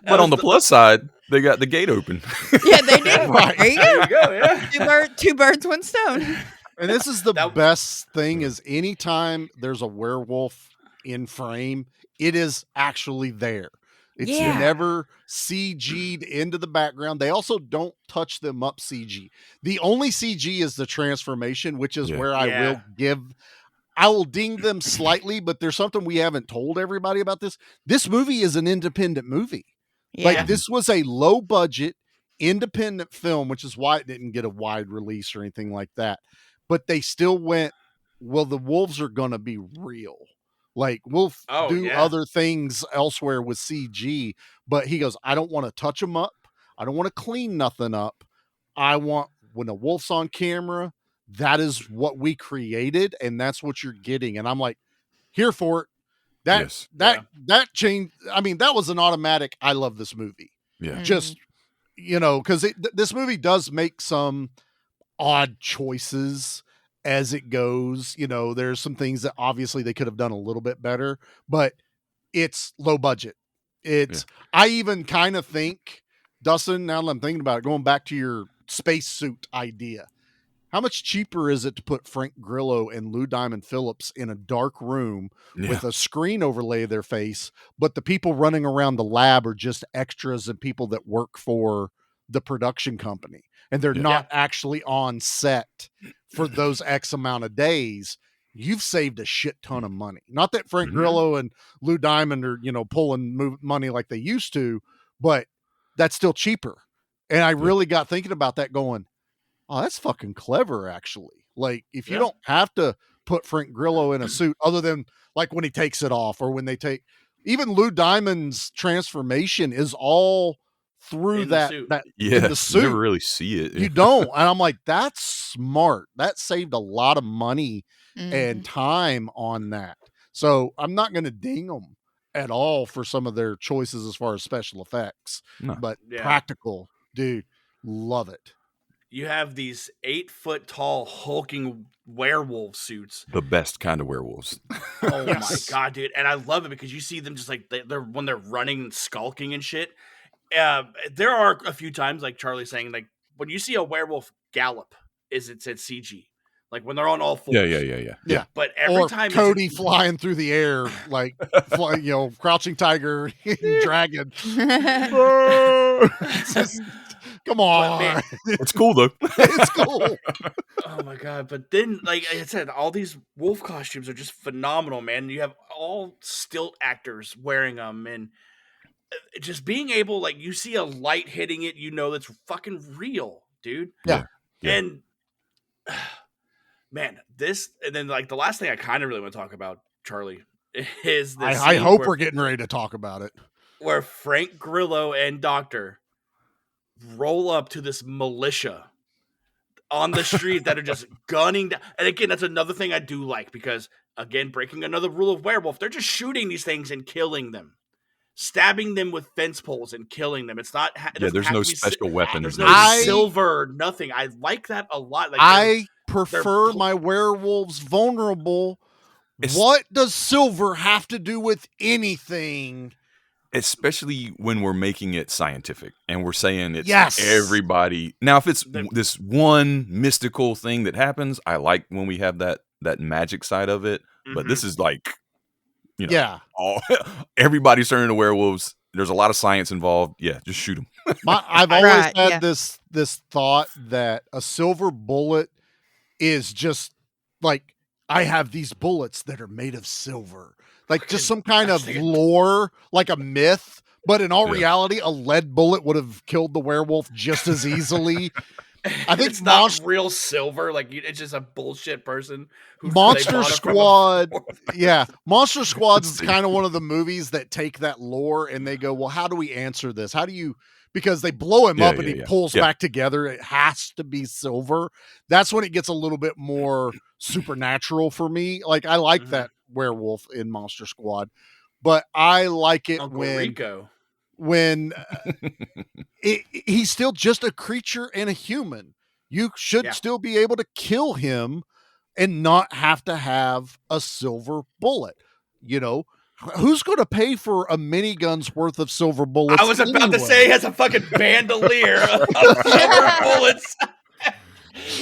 S4: But on the plus side, they got the gate open.
S5: Yeah, they did.
S3: Right.
S5: There you
S2: There you go. Yeah.
S5: Two birds, one stone.
S3: And this is the best thing is anytime there's a werewolf in frame, it is actually there. It's never CG'd into the background. They also don't touch them up CG. The only CG is the transformation, which is where I will ding them slightly, but there's something we haven't told everybody about this. This movie is an independent movie.
S5: Yeah.
S3: Like this was a low budget independent film, which is why it didn't get a wide release or anything like that. But they still went, well, the wolves are going to be real. Like we'll
S2: Oh,
S3: do
S2: yeah.
S3: other things elsewhere with CG, but he goes, I don't want to touch them up. I don't want to clean nothing up. I want when a wolf's on camera, that is what we created, and that's what you're getting. And I'm like, here for it.
S4: Yes.
S3: That changed. I mean, that was an automatic. I love this movie.
S4: Yeah.
S3: Just because this movie does make some odd choices as it goes. There's some things that obviously they could have done a little bit better, but it's low budget. I even kind of think, Dustin, now that I'm thinking about it, going back to your spacesuit idea, how much cheaper is it to put Frank Grillo and Lou Diamond Phillips in a dark room with a screen overlay their face, but the people running around the lab are just extras and people that work for the production company, and they're not actually on set for those X amount of days? You've saved a shit ton of money. Not that Frank Grillo and Lou Diamond are, pulling money like they used to, but that's still cheaper. And I really got thinking about that going, oh, that's fucking clever, actually. Like, if you don't have to put Frank Grillo in a suit, other than like when he takes it off or when they take, even Lou Diamond's transformation is all through
S2: in
S3: that
S2: the
S3: in the suit.
S4: You never really see it.
S3: You don't. And I'm like, that's smart. That saved a lot of money and time on that. So I'm not going to ding them at all for some of their choices as far as special effects, but practical, dude, love it.
S2: You have these 8-foot tall hulking werewolf suits.
S4: The best kind of werewolves.
S2: Oh my God, dude. And I love it because you see them just like they're when they're running and skulking and shit. There are a few times, like Charlie saying, like when you see a werewolf gallop, it's CG. Like when they're on all fours.
S4: Yeah.
S2: But every time
S3: Cody flying through the air, like crouching tiger, dragon. Come on.
S2: Man,
S4: it's cool though.
S3: It's cool.
S2: Oh my God. But then, like I said, all these wolf costumes are just phenomenal, man. You have all stilt actors wearing them, and just being able, like, you see a light hitting it, that's fucking real, dude.
S3: Yeah.
S2: And man, and then like the last thing I kind of really want to talk about, Charlie, is this.
S3: I hope we're getting ready to talk about it.
S2: Where Frank Grillo and Doctor roll up to this militia on the street that are just gunning down. And again, that's another thing I do like, because again, breaking another rule of werewolf, they're just shooting these things and killing them, stabbing them with fence poles and killing them. It's not.
S4: There's no special weapons.
S2: There's no silver, nothing. I like that a lot. Like
S3: I prefer my werewolves vulnerable. What does silver have to do with anything?
S4: Especially when we're making it scientific and we're saying it's everybody. Now, if it's this one mystical thing that happens, I like when we have that magic side of it. But this is like, everybody's turning to werewolves. There's a lot of science involved. Yeah, just shoot them.
S3: I've always had this thought that a silver bullet is just like, I have these bullets that are made of silver. Like just some kind of lore, like a myth. But in all reality, a lead bullet would have killed the werewolf just as easily. I think
S2: it's not real silver. Like it's just a bullshit person.
S3: Monster Squad. Monster Squad is kind of one of the movies that take that lore and they go, well, how do we answer this? How do you, because they blow him up and he pulls back together. It has to be silver. That's when it gets a little bit more supernatural for me. Like I like that werewolf in Monster Squad, but I like it when he's still just a creature and a human. You should still be able to kill him and not have to have a silver bullet. Who's going to pay for a minigun's worth of silver bullets?
S2: I was about to say he has a fucking bandolier of silver bullets.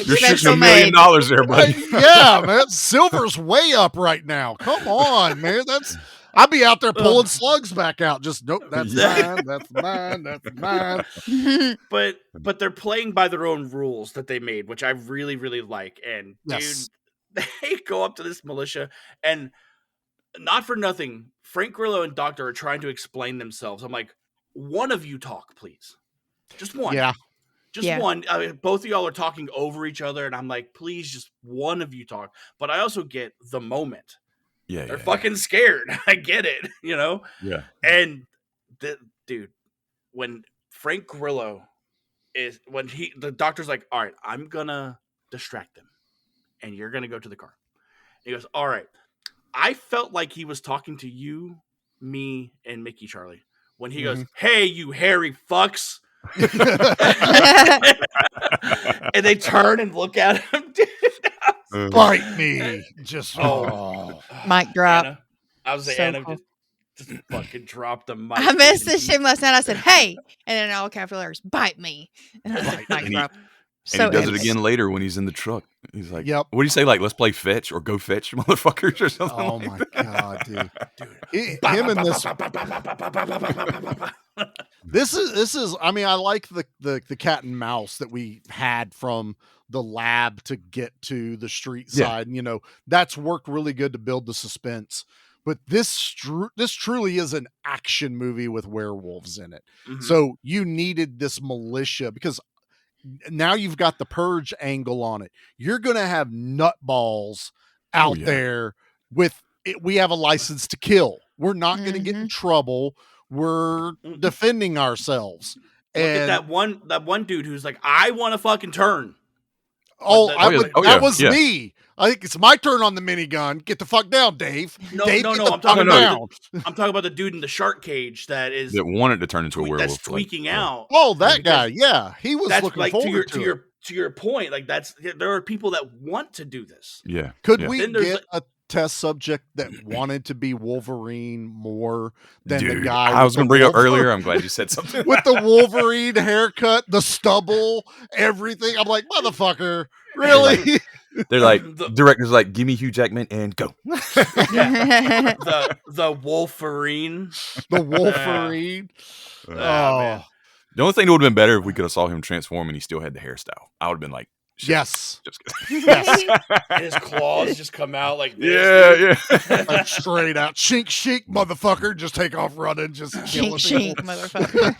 S4: You're shooting $1 million there, buddy.
S3: Yeah, man. Silver's way up right now. Come on, man. I'd be out there pulling slugs back out. Just nope, that's mine, that's mine, that's mine.
S2: But they're playing by their own rules that they made, which I really, really like. And dude, they go up to this militia, and not for nothing, Frank Grillo and Doctor are trying to explain themselves. I'm like, one of you talk, please. Just one.
S3: Yeah.
S2: Just one. I mean, both of y'all are talking over each other, and I'm like, please, just one of you talk. But I also get the moment.
S4: Yeah,
S2: They're fucking scared. I get it,
S4: Yeah.
S2: And dude, when Frank Grillo the doctor's like, all right, I'm gonna distract them, and you're gonna go to the car. And he goes, all right. I felt like he was talking to you, me, and Mickey Charlie when he goes, hey, you hairy fucks. And they turn and look at him. Dude.
S3: Bite me. Just
S5: mic drop.
S2: Anna, I was saying,
S5: So
S2: Anna
S5: cool.
S2: just fucking dropped the mic.
S5: I messaged him last night. I said, hey. And then in all capital letters, bite me. And I said, mic drop.
S4: And he does it again later when he's in the truck. He's like, "Yep." What do you say? Like, let's play fetch or go fetch, motherfuckers, or something.
S3: Oh
S4: like
S3: my
S4: that.
S3: god, dude! Him and this is. I mean, I like the cat and mouse that we had from the lab to get to the street side. And, that's worked really good to build the suspense. But this truly is an action movie with werewolves in it.
S2: Mm-hmm.
S3: So you needed this militia because now you've got the purge angle on it. You're going to have nutballs out there with it. We have a license to kill. We're not going to get in trouble. We're defending ourselves.
S2: Look at that one dude who's like, I want to fucking turn.
S3: That was me. I think it's my turn on the minigun. Get the fuck down, Dave.
S2: No.
S3: I'm
S2: talking about the dude in the shark cage that
S4: wanted to turn into a werewolf.
S2: That's tweaking out.
S3: Oh, that guy. Yeah, he was looking
S2: like
S3: forward
S2: to your point. Like there are people that want to do this.
S4: Yeah.
S3: Could we get a test subject that wanted to be Wolverine more than the guy
S4: I was going to bring up earlier? I'm glad you said something.
S3: With the Wolverine haircut, the stubble, everything. I'm like, motherfucker, really?
S4: They're like, director's like, give me Hugh Jackman and go.
S2: The Wolverine.
S3: The Wolverine.
S2: Man.
S4: The only thing that would have been better if we could have saw him transform and he still had the hairstyle. I would have been like, shit.
S3: Yes.
S4: Just
S3: yes.
S2: And his claws just come out like this.
S4: Yeah.
S3: Like straight out. Shink, shink, motherfucker. Just take off running. Just
S5: shink, shink, motherfucker.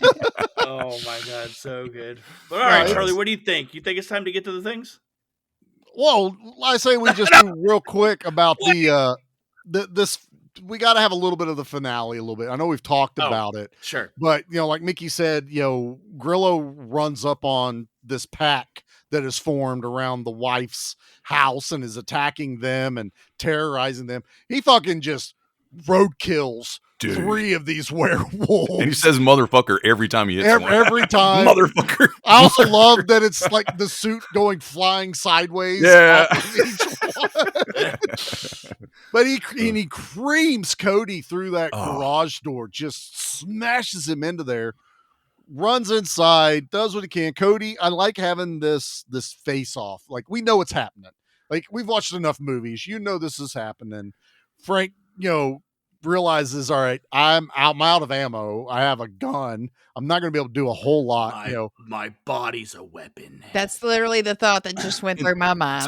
S2: Oh my God. So good. But all right, Charlie, what do you think? You think it's time to get to the things?
S3: Well, I say we just do real quick about this. We got to have a little bit of the finale, a little bit. I know we've talked about it,
S2: sure,
S3: but like Mickey said, Grillo runs up on this pack that is formed around the wife's house and is attacking them and terrorizing them. He fucking just roadkills 3 of these werewolves.
S4: And he says motherfucker every time he hits one.
S3: Every time.
S4: Motherfucker.
S3: I also love that it's like the suit going flying sideways.
S4: Yeah.
S3: But he creams Cody through that garage door, just smashes him into there, runs inside, does what he can. Cody, I like having this face off. Like, we know what's happening. Like, we've watched enough movies. This is happening. Frank, realizes, all right, I'm out of ammo. I have a gun. I'm not going to be able to do a whole lot.
S2: My body's a weapon.
S5: That's literally the thought that just went through my mind.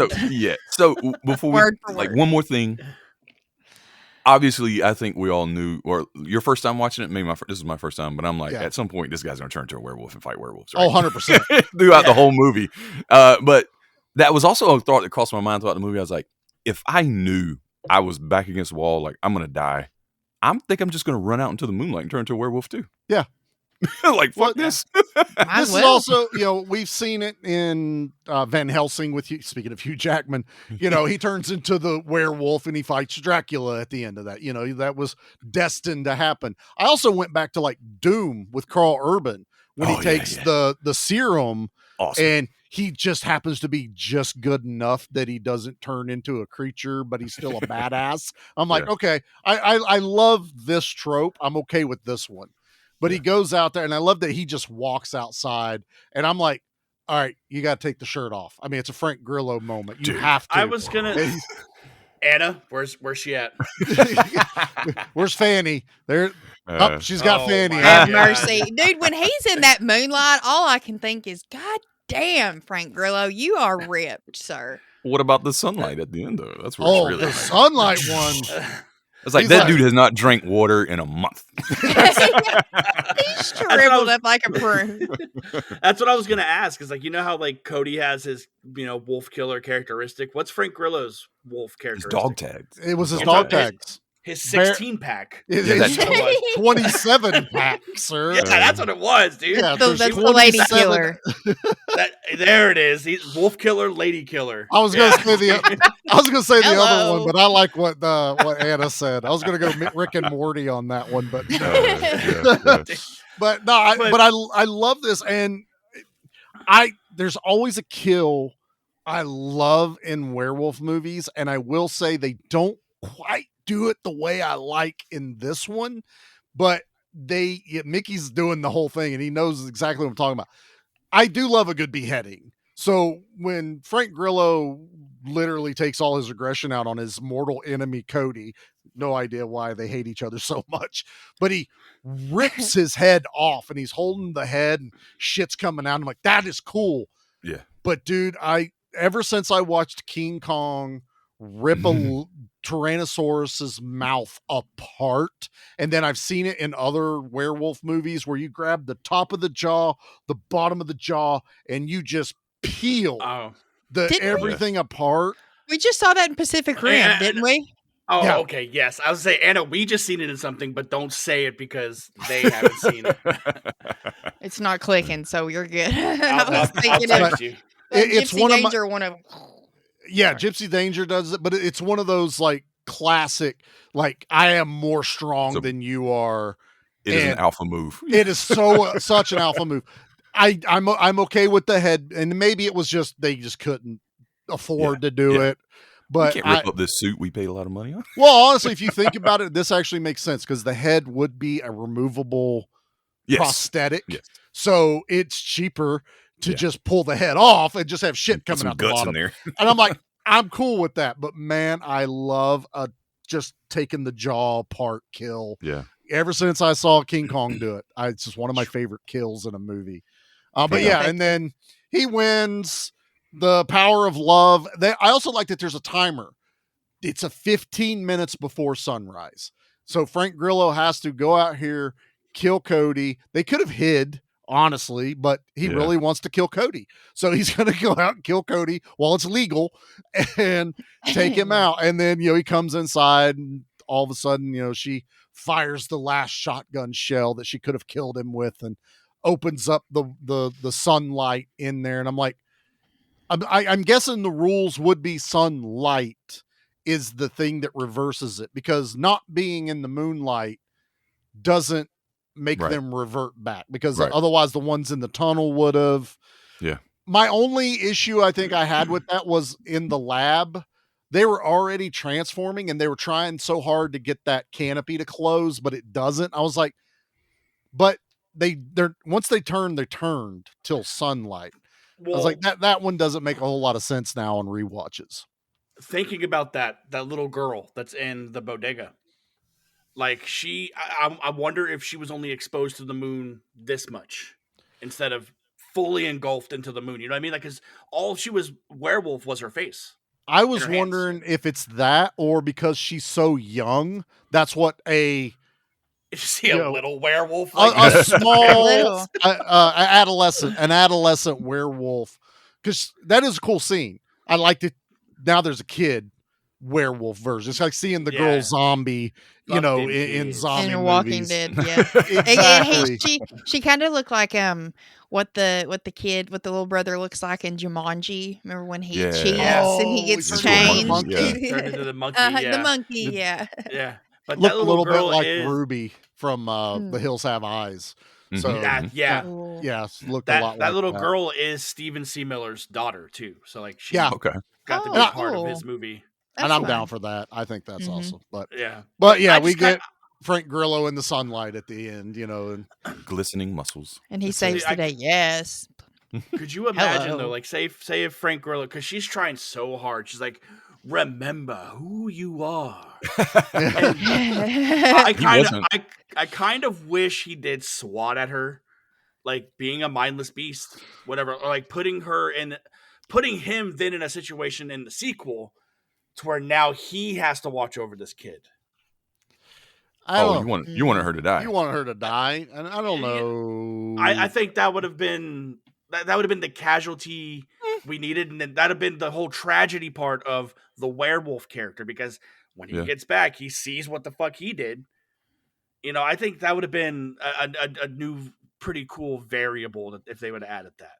S4: So before
S5: Word
S4: we
S5: for
S4: like
S5: word.
S4: one more thing. Obviously, I think we all knew, or your first time watching it, maybe this is my first time, but I'm like, at some point, this guy's going to turn into a werewolf and fight werewolves. Right?
S3: Oh, 100%.
S4: Throughout the whole movie. But that was also a thought that crossed my mind throughout the movie. I was like, if I knew I was back against the wall, like, I'm going to die, I'm just going to run out into the moonlight and turn into a werewolf too.
S3: Yeah.
S4: Like, fuck this.
S3: This is also, we've seen it in Van Helsing with you. Speaking of Hugh Jackman, he turns into the werewolf and he fights Dracula at the end of that. That was destined to happen. I also went back to like Doom with Carl Urban when he takes the serum and he just happens to be just good enough that he doesn't turn into a creature, but he's still a badass. I'm like, okay, I love this trope. I'm okay with this one. But he goes out there, and I love that he just walks outside, and I'm like, all right, you got to take the shirt off. I mean, it's a Frank Grillo moment. You have to.
S2: I was going to... Anna, where's she at?
S3: Where's Fanny? There. She's got Fanny.
S5: Have mercy. Dude, when he's in that moonlight, all I can think is, God damn, Frank Grillo, you are ripped, sir.
S4: What about the sunlight at the end, though? That's where it's really
S3: the sunlight one.
S4: It's like
S3: He's
S4: that
S3: like-
S4: dude has not drank water in a month.
S5: He shriveled up like a prune.
S2: That's what I was gonna ask. Is like, you know how like Cody has his wolf killer characteristic. What's Frank Grillo's wolf
S4: His
S2: characteristic?
S4: dog tags.
S3: It was his
S2: It's
S3: dog
S2: a-
S3: tags.
S2: His
S3: Bear-
S2: 16 pack.
S3: It-
S4: Yeah,
S3: it's
S4: that-
S3: 27 pack, sir.
S2: Yeah, that's what it was, dude.
S3: Yeah,
S5: So
S3: there's
S5: that's the lady
S3: 27
S5: killer.
S2: There it is. He's wolf killer, lady killer.
S3: I was gonna say the other
S5: Hello.
S3: one, but I like what Anna said. I was gonna go Rick and Morty on that one, but
S4: Yeah.
S3: but no, I love this, and there's always a kill I love in werewolf movies, and I will say they don't quite do it the way I like in this one, but Mickey's doing the whole thing, and he knows exactly what I'm talking about. I do love a good beheading. So when Frank Grillo literally takes all his aggression out on his mortal enemy, Cody, no idea why they hate each other so much, but he rips his head off and he's holding the head and shit's coming out. I'm like, that is cool.
S4: Yeah.
S3: But dude, ever since I watched King Kong rip a Tyrannosaurus's mouth apart, and then I've seen it in other werewolf movies where you grab the top of the jaw, the bottom of the jaw, and you just peel
S5: Didn't we?
S3: everything apart.
S5: We just saw that in Pacific Rim,
S2: Yeah.
S5: didn't we?
S2: Oh,
S3: Yeah.
S2: okay, yes. I was saying, Anna, we just seen it in something, but don't say it because they haven't seen it.
S5: It's not clicking, so you're good.
S2: I'll,
S5: I was
S2: I'll
S5: thinking of
S2: text you.
S3: It's
S5: Gypsy
S3: one of my-
S5: Danger, one of them.
S3: Yeah, Gypsy Danger does it, but it's one of those like classic, like I am more strong
S4: So-
S3: than you are.
S4: It is an
S3: And
S4: alpha move.
S3: It is such an alpha move. I'm okay with the head, and maybe it was just they just couldn't afford to do it.
S4: We
S3: But
S4: can't rip up this suit we paid a lot of money on.
S3: well, honestly, if you think about it, this actually makes sense because the head would be a removable
S4: Yes.
S3: prosthetic,
S4: Yes.
S3: so it's cheaper to
S4: Yeah.
S3: just pull the head off and just have shit
S4: Put
S3: coming
S4: some
S3: out the
S4: guts
S3: bottom.
S4: in there.
S3: And I'm like, I'm cool with that. But man, I love just taking the jaw apart kill.
S4: Yeah.
S3: Ever since I saw King Kong do it, it's just one of my favorite kills in a movie. But yeah, and then he wins the power of love. I also like that there's a timer. It's a 15 minutes before sunrise. So Frank Grillo has to go out here, kill Cody. They could have hid, honestly, but he really wants to kill Cody. So he's going to go out and kill Cody while it's legal and take him out. And then, he comes inside and all of a sudden, she fires the last shotgun shell that she could have killed him with and opens up the sunlight in there. And I'm like, I'm guessing the rules would be sunlight is the thing that reverses it, because not being in the moonlight doesn't make them revert back, because otherwise the ones in the tunnel would have.
S4: Yeah.
S3: My only issue I think I had with that was in the lab, they were already transforming and they were trying so hard to get that canopy to close, but it doesn't. I was like, but they're once they turned till sunlight.
S2: Well,
S3: I was like, that one doesn't make a whole lot of sense now on rewatches.
S2: thinking about that little girl that's in the bodega, like I wonder if she was only exposed to the moon this much instead of fully engulfed into the moon. You know what I mean? Like, because all she was werewolf was her face.
S3: I was
S2: her hands.
S3: wondering if it's that or because she's so young. That's what
S2: If you see a little werewolf,
S3: a
S2: like
S3: small an adolescent werewolf, because that is a cool scene. I liked it. Now there's a kid werewolf version. It's like seeing the girl zombie, in zombie
S5: in Walking
S3: movies.
S5: Dead, yeah.
S3: Exactly.
S5: She kind of looked like what the little brother looks like in Jumanji. Remember when he cheats and he gets
S3: he's
S5: changed?
S2: turned into the monkey.
S5: The monkey, yeah.
S2: Yeah. But
S3: Looked
S2: that
S3: a little bit
S2: girl
S3: like
S2: is,
S3: Ruby from The Hills Have Eyes. So
S2: yeah.
S3: looked a lot like
S2: that little
S3: that.
S2: girl is Stephen C. Miller's daughter too. So like she
S3: Yeah.
S4: Okay.
S2: got to be
S5: Oh,
S2: part of
S5: cool.
S2: his movie.
S3: And
S5: That's
S3: I'm
S5: fun.
S3: down for that. I think that's awesome. But
S2: Yeah.
S3: yeah,
S2: I
S3: we
S2: just kinda-
S3: get Frank Grillo in the sunlight at the end, and
S4: Glistening muscles.
S5: And he
S2: That's
S5: saves
S2: it.
S5: the day. Yes.
S2: Could you imagine
S5: Hello.
S2: though, like say if Frank Grillo, because she's trying so hard, she's like, remember who you are. I kind of wish he did swat at her, like being a mindless beast, whatever, or like putting him then in a situation in the sequel to where now he has to watch over this kid.
S4: You wanted her to die.
S3: You wanted her to die, and I don't know.
S2: I think that would have been the casualty we needed, and then that'd have been the whole tragedy part of the werewolf character, because when he gets back, he sees what the fuck he did. I think that would have been a new, pretty cool variable if they would have added that.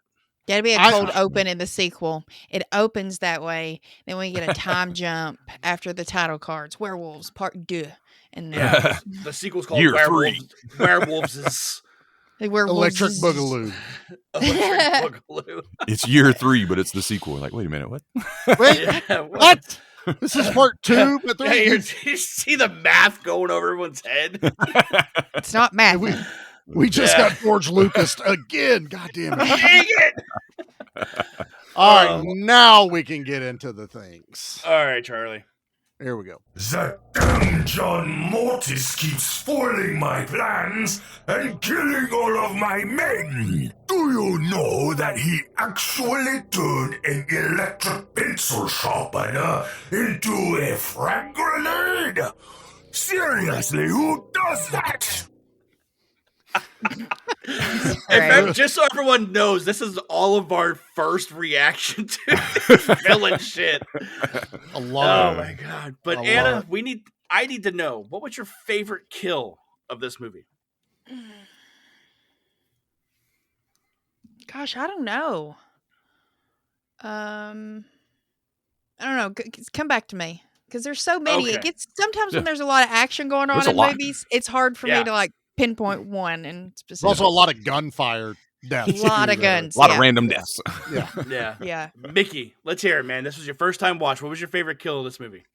S5: That'd be a cold open in the sequel. It opens that way. Then we get a time jump after the title cards. Werewolves Part 2. And
S2: the sequel's called
S4: Year
S2: Werewolves.
S4: 3.
S2: Werewolves is
S3: Electric Boogaloo.
S2: Electric Boogaloo.
S4: It's year 3, but it's the sequel. Like, wait a minute, what?
S3: Wait, what? This is part 2, but 3.
S2: You see the math going over everyone's head.
S5: It's not math.
S3: We just got George Lucas again. God damn it.
S2: Dang it.
S3: All right, now we can get into the things.
S2: All right, Charlie.
S3: Here we go.
S1: That damn John Mortis keeps spoiling my plans and killing all of my men. Do you know that he actually turned an electric pencil sharpener into a frag grenade? Seriously, who does that?
S2: Just so everyone knows, this is all of our first reaction to villain shit.
S3: A lot.
S2: Oh my god! But Anna, I need to know, what was your favorite kill of this movie?
S5: Gosh, I don't know. I don't know. Come back to me, because there's so many.
S2: Okay.
S5: It gets sometimes when there's a lot of action going on in movies, it's hard for me to pinpoint one and specific.
S3: There's also a lot of gunfire deaths.
S5: A lot of guns.
S4: A lot of random deaths.
S2: Yeah. Mickey, let's hear it, man. This was your first time watch. What was your favorite kill of this movie?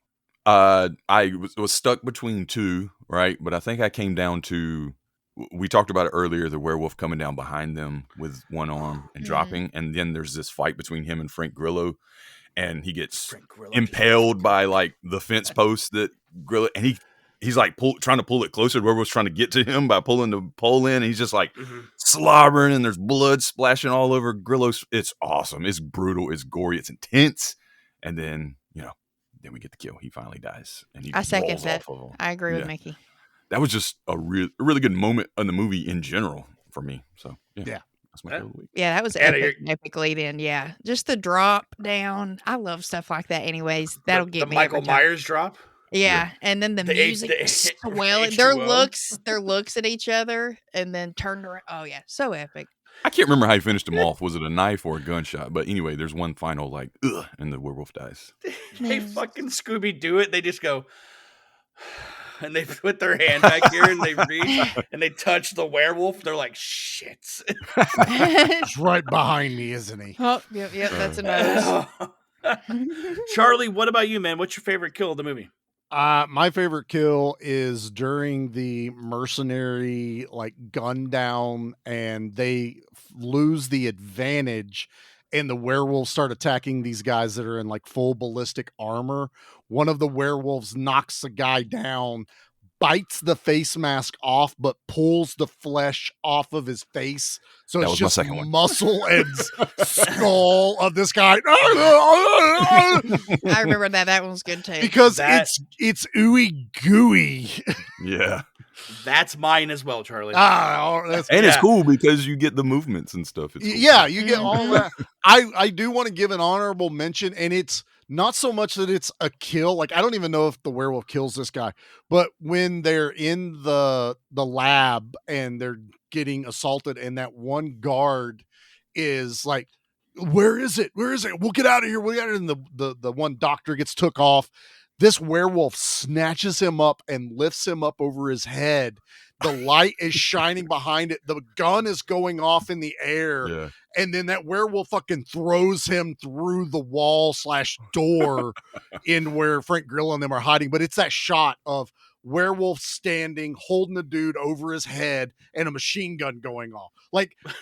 S4: I was stuck between 2, right? But I think I came down to, we talked about it earlier, the werewolf coming down behind them with one arm and dropping, and then there's this fight between him and Frank Grillo, and he gets impaled by like the fence post that Grillo, and he's like trying to pull it closer. Werewolf's trying to get to him by pulling the pole in. And he's just like slobbering, and there's blood splashing all over Grillo's. It's awesome. It's brutal. It's gory. It's intense. And then, then we get the kill. He finally dies. And he
S5: I second
S4: rolls
S5: that.
S4: off of him.
S5: I agree with Mickey.
S4: That was just a really good moment in the movie in general for me. So, yeah. That's my favorite week.
S5: Yeah, that was epic lead in. Yeah. Just the drop down. I love stuff like that anyways. That'll get me.
S2: The Michael Myers drop?
S5: Yeah, and then the music swelling. Their looks at each other, and then turned around. Oh yeah, so epic.
S4: I can't remember how he finished him off. Was it a knife or a gunshot? But anyway, there's one final and the werewolf dies.
S2: They fucking Scooby do it. They just go, and they put their hand back here, and they reach, and they touch the werewolf. They're like, shit.
S3: He's right behind me, isn't he?
S5: Oh, yep, that's a nose.
S2: Charlie, what about you, man? What's your favorite kill of the movie?
S3: My favorite kill is during the mercenary gun down, and they lose the advantage, and the werewolves start attacking these guys that are in full ballistic armor. One of the werewolves knocks the guy down, bites the face mask off, but pulls the flesh off of his face. So it's just muscle and skull of this guy.
S5: I remember that. That one was good too.
S3: Because it's ooey gooey.
S4: Yeah.
S2: That's mine as well, Charlie.
S4: It's cool because you get the movements and stuff. It's cool.
S3: Yeah, you get all that. I do want to give an honorable mention, and it's not so much that it's a kill. I don't even know if the werewolf kills this guy, but when they're in the lab and they're getting assaulted, and that one guard is like, where is it? We'll get out of here. And the one doctor gets took off. This werewolf snatches him up and lifts him up over his head. The light is shining behind it. The gun is going off in the air. Yeah. And then that werewolf fucking throws him through the wall / door in where Frank Grillo and them are hiding. But it's that shot of werewolf standing, holding the dude over his head, and a machine gun going off.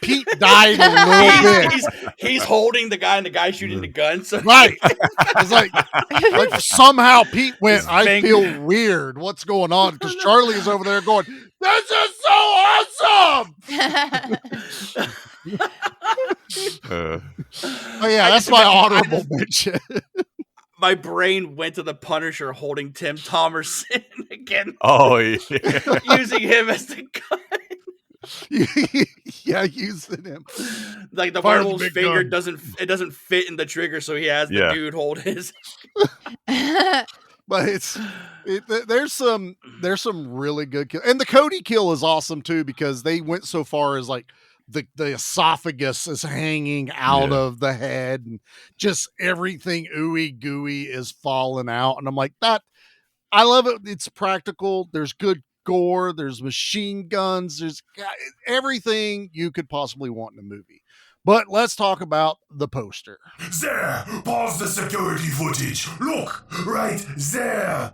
S3: Pete died a little bit.
S2: He's holding the guy, and the guy shooting the gun. So
S3: right. It's like somehow Pete went, I feel weird. What's going on? Because Charlie is over there going, this is so awesome. That's my honorable mention.
S2: My brain went to the Punisher holding Tim Thomerson again.
S4: Oh yeah.
S2: Using him as the gun.
S3: Yeah, using him.
S2: Like the
S3: Fire the
S2: werewolf's
S3: big
S2: finger
S3: gun.
S2: doesn't fit in the trigger, so he has the
S4: Yeah.
S2: dude hold his.
S3: But there's some really good kill, and the Cody kill is awesome too because they went so far as like the esophagus is hanging out of the head and just everything ooey gooey is falling out, and I'm like, that I love it. It's practical. There's good gore. There's machine guns. There's everything you could possibly want in a movie. But let's talk about the poster.
S1: There! Pause the security footage. Look! Right there!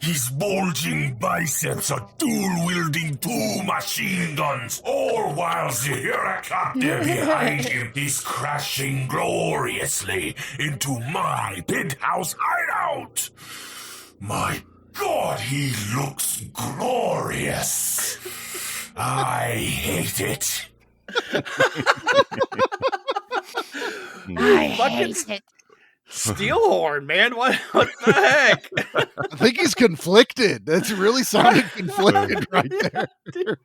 S1: His bulging biceps are dual-wielding 2 machine guns, all while the helicopter behind him is crashing gloriously into my penthouse hideout. My God, he looks glorious. I hate it.
S5: I hate it.
S2: Steelhorn, man. What the heck?
S3: I think he's conflicted. That's really sounding conflicted right there.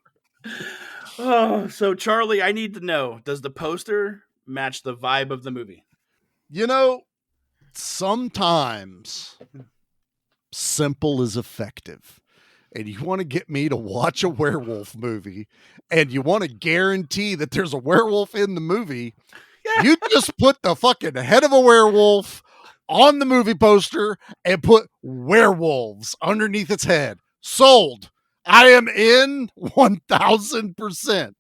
S2: Oh, so Charlie, I need to know, does the poster match the vibe of the movie?
S3: You know, sometimes simple is effective. And you want to get me to watch a werewolf movie and you want to guarantee that there's a werewolf in the movie. You just put the fucking head of a werewolf on the movie poster and put werewolves underneath its head. Sold. I am in 1000%.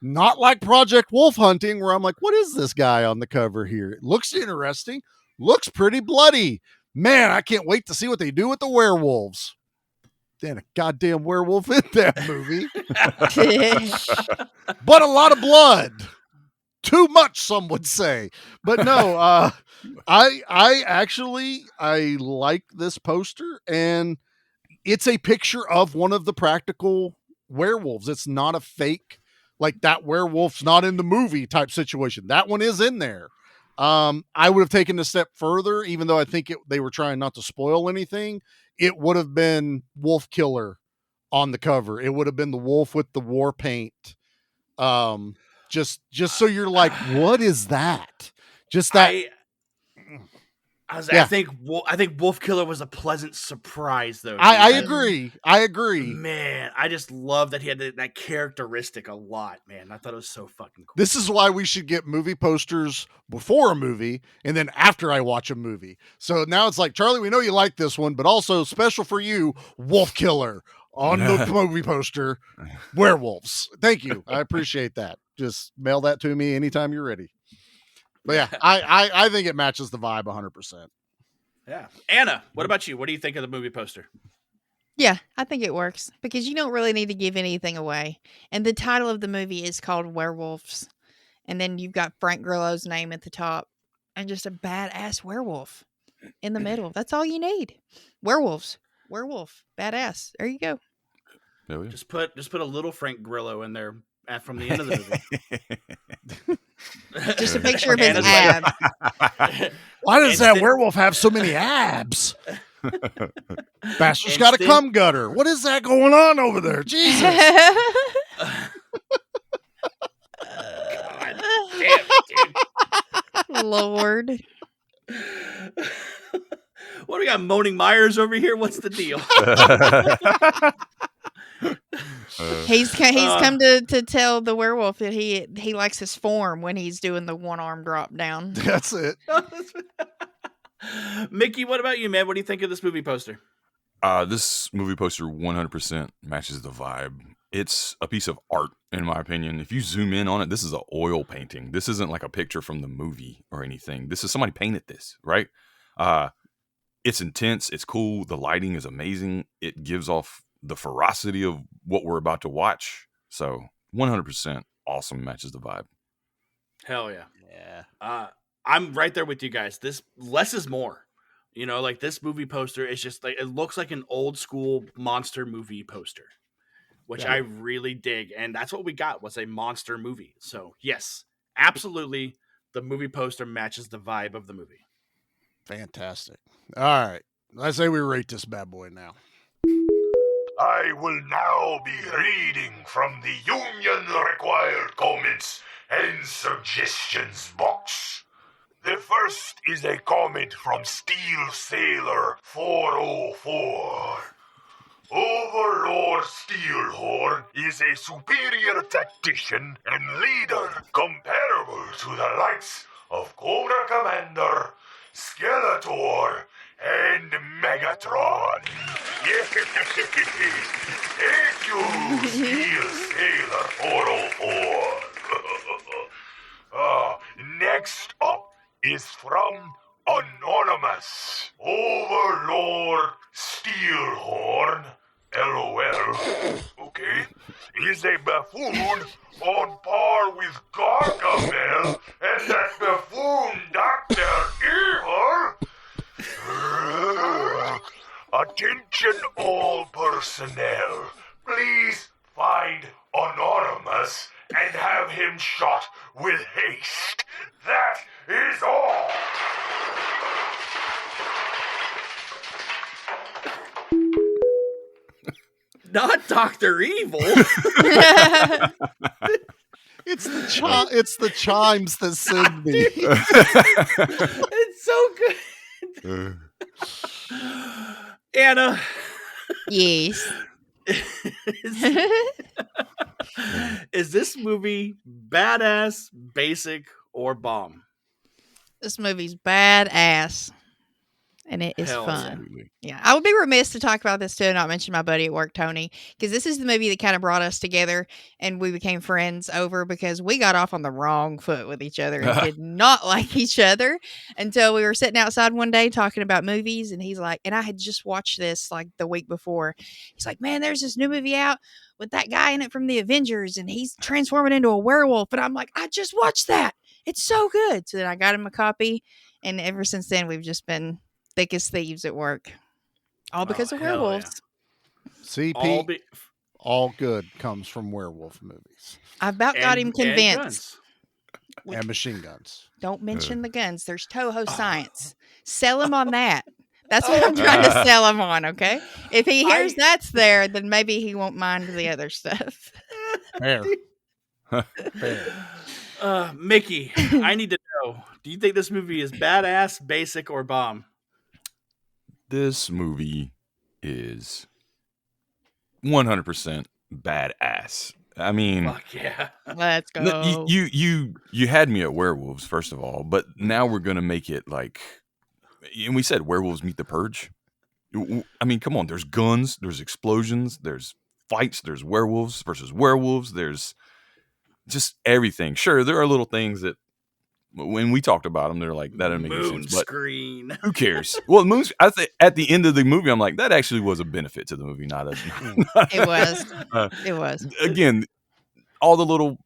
S3: Not like Project Wolf Hunting, where I'm like, what is this guy on the cover here? It looks interesting. Looks pretty bloody. Man, I can't wait to see what they do with the werewolves. Then a goddamn werewolf in that movie. But a lot of blood. Too much, some would say. But no, I actually like this poster, and it's a picture of one of the practical werewolves. It's not a fake, like that werewolf's not in the movie type situation. That one is in there. I would have taken a step further, even though I think they were trying not to spoil anything. It would have been Wolf Killer on the cover. It would have been the wolf with the war paint. Just so you're like, what is that? Just that.
S2: I think Wolf Killer was a pleasant surprise, though.
S3: I agree.
S2: Man, I just love that he had that characteristic a lot, man. I thought it was so fucking cool.
S3: This is why we should get movie posters before a movie and then after I watch a movie. So now it's like, Charlie, we know you like this one, but also special for you, Wolf Killer on the movie poster, werewolves. Thank you. I appreciate that. Just mail that to me anytime you're ready. But yeah, I think it matches the vibe 100%.
S2: Yeah. Anna, what about you? What do you think of the movie poster?
S5: Yeah, I think it works because you don't really need to give anything away. And the title of the movie is called Werewolves. And then you've got Frank Grillo's name at the top and just a badass werewolf in the middle. That's all you need. Werewolves. Werewolf. Badass. There you go.
S4: Oh, yeah.
S2: Just put a little Frank Grillo in there from the end of the movie.
S5: Just a picture of his abs.
S3: Why does that werewolf have so many abs? Bastard's got a cum gutter. What is that going on over there? Jesus.
S2: God damn it, dude.
S5: Lord.
S2: What do we got? Moaning Myers over here? What's the deal?
S5: He's come to tell the werewolf that he likes his form when he's doing the one arm drop down.
S3: That's it.
S2: Mickey, what about you, man? What do you think of this movie poster?
S4: This movie poster 100% matches the vibe. It's a piece of art, in my opinion. If you zoom in on it, this is an oil painting. This isn't like a picture from the movie or anything. This is somebody painted this, right? It's intense. It's cool. The lighting is amazing. It gives off the ferocity of what we're about to watch. So 100% awesome, matches the vibe.
S2: Hell yeah. Yeah. I'm right there with you guys. This less is more. You know, like this movie poster is just like, it looks like an old school monster movie poster, which I really dig. And that's what we got, was a monster movie. So yes, absolutely. The movie poster matches the vibe of the movie.
S3: Fantastic. All right. I say we rate this bad boy now.
S1: I will now be reading from the union-required comments and suggestions box. The first is a comment from Steel Sailor 404. Overlord Steelhorn is a superior tactician and leader comparable to the likes of Cobra Commander, Skeletor, and Megatron. Thank you, Steel Sailor 404. Next up is from Anonymous. Overlord Steelhorn, LOL, okay, is a buffoon on par with Gargamel and that buffoon Dr. Evil. Attention all personnel. Please find Anonymous and have him shot with haste. That is all.
S2: Not Dr. Evil.
S3: It's the chimes that send me.
S2: It's so good. Anna.
S5: Yes.
S2: Is this movie badass, basic, or bomb?
S5: This movie's badass. And it is
S2: Hell
S5: fun.
S4: Absolutely.
S5: Yeah. I would be remiss to talk about this too and not mention my buddy at work, Tony, because this is the movie that kind of brought us together and we became friends over because we got off on the wrong foot with each other and did not like each other until we were sitting outside one day talking about movies. And he's like, and I had just watched this like the week before. He's like, man, there's this new movie out with that guy in it from the Avengers and he's transforming into a werewolf. And I'm like, I just watched that. It's so good. So then I got him a copy. And ever since then, we've just been thick as thieves at work. All because of
S2: hell
S5: werewolves.
S3: CP, all good comes from werewolf movies.
S5: I about got him convinced.
S3: And machine guns.
S5: Don't mention the guns. There's Toho Science. Sell him on that. That's what I'm trying to sell him on, okay? If he hears that's there, then maybe he won't mind the other stuff.
S3: Fair. Fair.
S2: Mickey, I need to know, do you think this movie is badass, basic, or bomb?
S4: This movie is 100% badass. I mean,
S2: Fuck yeah.
S5: Let's go.
S4: You had me at werewolves, first of all, but now we're gonna make it like, and we said werewolves meet the purge. I mean, come on, there's guns, there's explosions, there's fights, there's werewolves versus werewolves, there's just everything. Sure, there are little things that when we talked about them, they're like, that doesn't make any sense. But
S2: MOONSCREEN.
S4: who cares? Well, I think at the end of the movie, I'm like, that actually was a benefit to the movie, not a.
S5: It was. It was.
S4: Again, all the little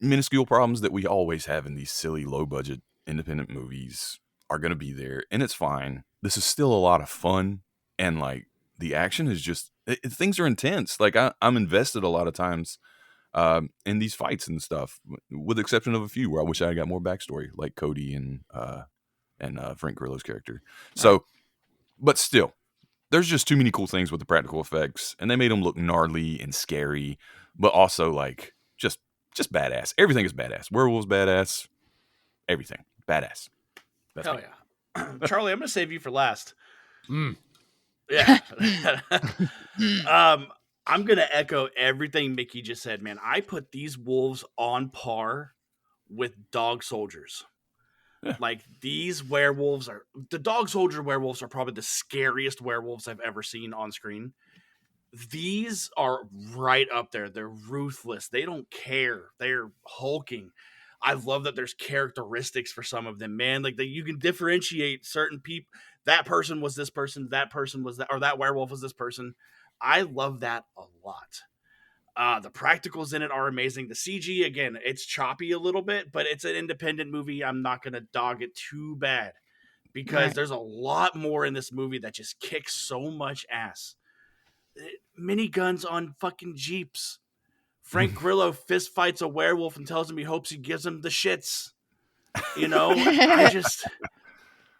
S4: minuscule problems that we always have in these silly, low budget independent movies are going to be there, and it's fine. This is still a lot of fun, and like the action is just things are intense. Like I'm invested a lot of times in these fights and stuff, with the exception of a few where I wish I got more backstory, like Cody and Frank Grillo's character. So, but still, there's just too many cool things with the practical effects, and they made them look gnarly and scary, but also like just badass. Everything is badass. Werewolves badass. Everything badass. That's
S2: Hell
S4: me.
S2: yeah. Charlie, I'm going to save you for last.
S3: Mm.
S2: Yeah. I'm going to echo everything Mickey just said, man. I put these wolves on par with dog soldiers.
S4: Yeah.
S2: Like, these werewolves are... The dog soldier werewolves are probably the scariest werewolves I've ever seen on screen. These are right up there. They're ruthless. They don't care. They're hulking. I love that there's characteristics for some of them, man. Like, that you can differentiate certain people. That person was this person. That person was that, or that werewolf was this person. I love that a lot. The practicals in it are amazing. The CG, again, it's choppy a little bit, but it's an independent movie. I'm not going to dog it too bad because there's a lot more in this movie that just kicks so much ass. Miniguns on fucking Jeeps. Frank Grillo fist fights a werewolf and tells him he hopes he gives him the shits. You know,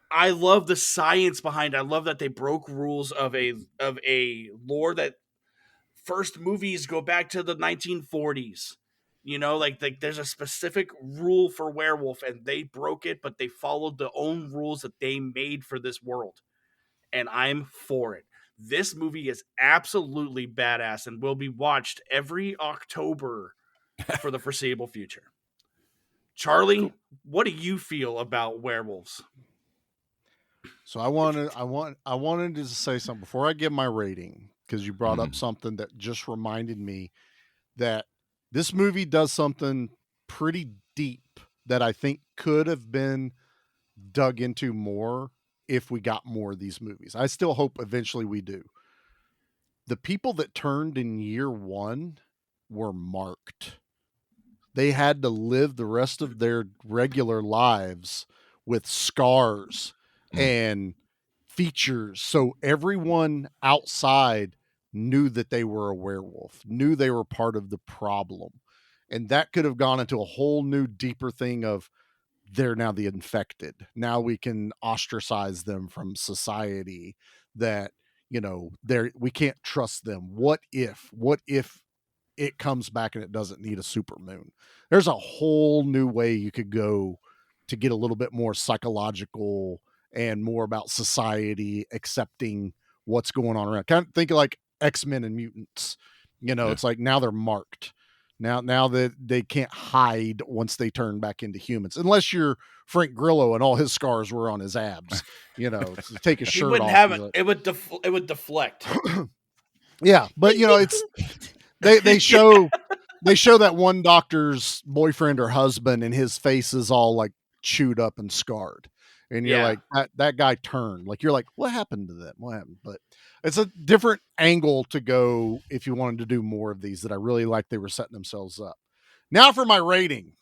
S2: I love the science behind it. I love that they broke rules of a lore that first movies go back to the 1940s. You know, like there's a specific rule for werewolf, and they broke it, but they followed the own rules that they made for this world. And I'm for it. This movie is absolutely badass and will be watched every October for the foreseeable future. Charlie, what do you feel about werewolves?
S3: So I wanted to say something before I give my rating, because you brought up something that just reminded me that this movie does something pretty deep that I think could have been dug into more if we got more of these movies. I still hope eventually we do. The people that turned in year one were marked. They had to live the rest of their regular lives with scars and features. So everyone outside knew that they were a werewolf, knew they were part of the problem. And that could have gone into a whole new, deeper thing of they're now the infected. Now we can ostracize them from society, that, you know, we can't trust them. What if it comes back and it doesn't need a super moon? There's a whole new way you could go to get a little bit more psychological and more about society accepting what's going on around. Kind of think of like X-Men and mutants. You know, it's like now they're marked. Now that they can't hide once they turn back into humans, unless you're Frank Grillo and all his scars were on his abs. You know, to take his shirt off.
S2: It would deflect.
S3: Yeah, but you know, it's they show that one doctor's boyfriend or husband, and his face is all like chewed up and scarred, and you're like, that guy turned. Like, you're like, what happened to them? What happened? But it's a different angle to go if you wanted to do more of these that I really like. They were setting themselves up. Now for my rating.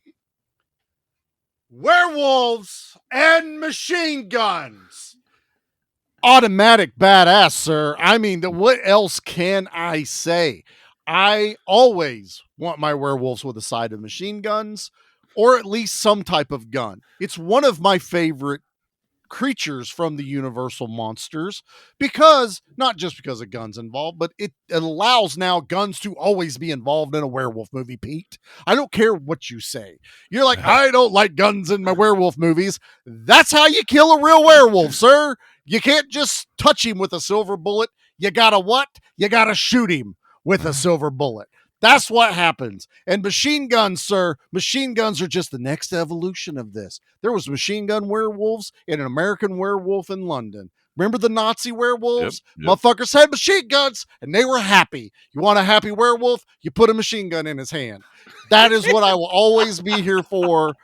S3: Werewolves and machine guns. Automatic badass, sir. I mean, what else can I say? I always want my werewolves with a side of machine guns, or at least some type of gun. It's one of my favorite creatures from the Universal monsters, because not just because of guns involved, but it allows now guns to always be involved in a werewolf movie. Pete, I don't care what you say. You're like, I don't like guns in my werewolf movies. That's how you kill a real werewolf, sir. You can't just touch him with a silver bullet. You gotta what? You gotta shoot him with a silver bullet. That's what happens. And machine guns, sir, machine guns are just the next evolution of this. There was machine gun werewolves in an American Werewolf in London. Remember the Nazi werewolves? Yep. Motherfuckers had machine guns and they were happy. You want a happy werewolf? You put a machine gun in his hand. That is what I will always be here for.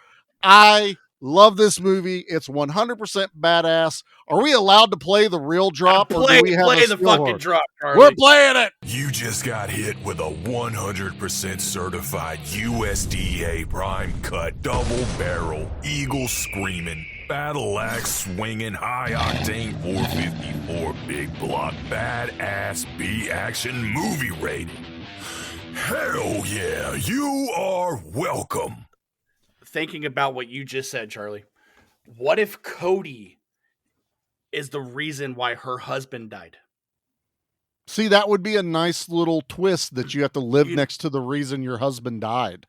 S3: I love this movie. It's 100% badass. Are we allowed to play the real drop? Or do we have
S2: play the fucking drop, Charlie.
S3: We're playing it.
S1: You just got hit with a 100% certified USDA prime cut, double barrel, eagle screaming, battle axe swinging, high octane 454 big block, badass B action movie rating. Hell yeah, you are welcome.
S2: Thinking about what you just said, Charlie, what if Cody is the reason why her husband died?
S3: See, that would be a nice little twist, that you have to live next to the reason your husband died.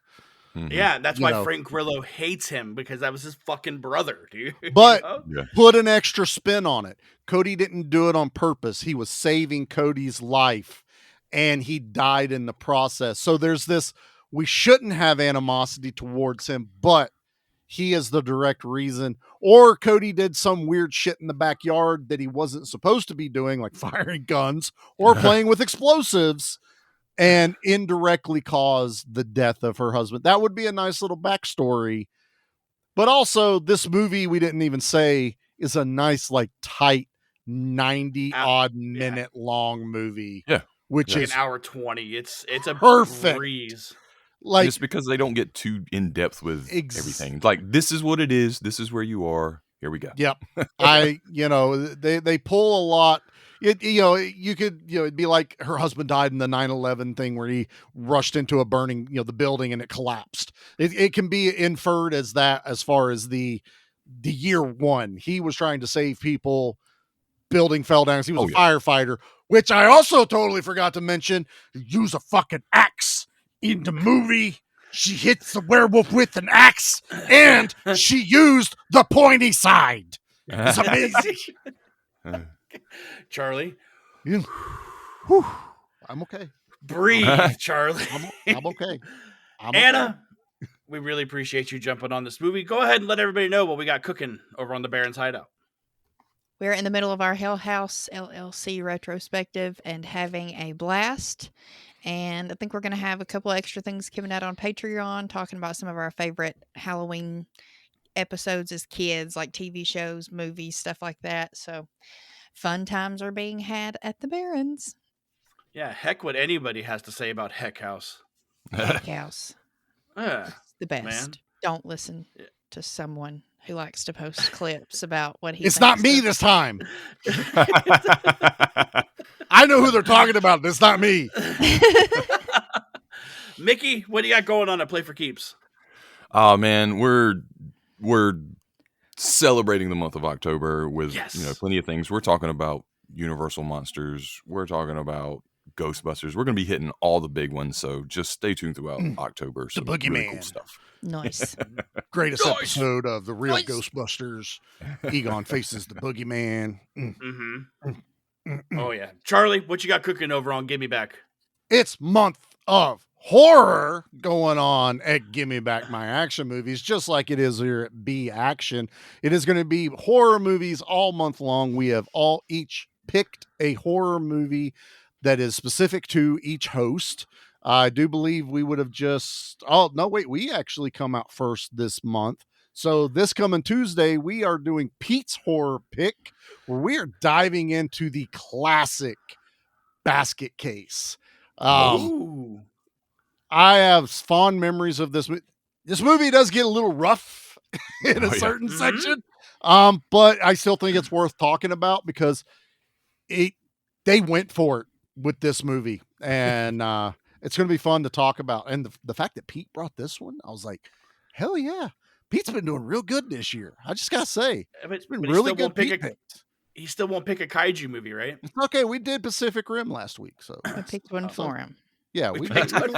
S2: Mm-hmm. Yeah, that's why Frank Grillo hates him, because that was his fucking brother, dude.
S3: But put an extra spin on it. Cody didn't do it on purpose. He was saving Cody's life, and he died in the process. So there's this, we shouldn't have animosity towards him, but he is the direct reason. Or Cody did some weird shit in the backyard that he wasn't supposed to be doing, like firing guns or playing with explosives, and indirectly caused the death of her husband. That would be a nice little backstory. But also, this movie, we didn't even say, is a nice, like, tight 90-odd minute long movie.
S4: Yeah.
S3: Which is
S2: an hour 20. It's a
S3: perfect
S2: breeze.
S4: Like, just because they don't get too in depth with everything. Like, this is what it is. This is where you are. Here we go.
S3: Yep. They pull a lot. You could, it'd be like her husband died in the 9/11 thing where he rushed into a burning, the building and it collapsed. It can be inferred as that, as far as the year one. He was trying to save people building fell down. He was a
S4: yeah.
S3: firefighter, which I also totally forgot to mention. Use a fucking axe in the movie. She hits the werewolf with an axe, and she used the pointy side. It's amazing.
S2: Charlie,
S3: Whew. I'm okay.
S2: breathe, Charlie.
S3: I'm okay.
S2: Anna, we really appreciate you jumping on this movie. Go ahead and let everybody know what we got cooking over on the Baron's Hideout.
S5: We're in the middle of our Hell House LLC retrospective and having a blast. And I think we're going to have a couple extra things coming out on Patreon, talking about some of our favorite Halloween episodes as kids, like TV shows, movies, stuff like that. So fun times are being had at the Barons.
S2: Yeah, heck what anybody has to say about Heck House.
S5: Heck House.
S2: Yeah,
S5: It's the best.
S2: man.
S5: Don't listen to someone who likes to post clips about what he
S3: It's
S5: thinks
S3: not me
S5: of-
S3: this time. I know who they're talking about. It's not me.
S2: Mickey, what do you got going on at Play for Keeps?
S4: Oh man, we're celebrating the month of October with plenty of things. We're talking about Universal Monsters. We're talking about Ghostbusters. We're going to be hitting all the big ones, so just stay tuned throughout October.
S3: The Boogeyman.
S4: Really cool stuff.
S5: Nice.
S3: Greatest episode of the real Ghostbusters. Egon faces the Boogeyman.
S2: Oh yeah, Charlie, what you got cooking over on Give Me Back?
S3: It's month of horror going on at Gimme Back My Action Movies, just like it is here at B Action. It is going to be horror movies all month long. We have all each picked a horror movie that is specific to each host. I do believe we would have we actually come out first this month. So this coming Tuesday, we are doing Pete's Horror Pick, where we are diving into the classic basket case.
S2: Ooh.
S3: I have fond memories of this movie. This movie does get a little rough in a certain section, but I still think it's worth talking about because they went for it with this movie, and it's going to be fun to talk about. And the fact that Pete brought this one, I was like, hell yeah. Pete's been doing real good this year. I just got to say, it's been really good.
S2: He still won't pick a kaiju movie, right?
S3: It's okay. We did Pacific Rim last week, so
S5: I picked one for him.
S3: Yeah,
S2: we picked one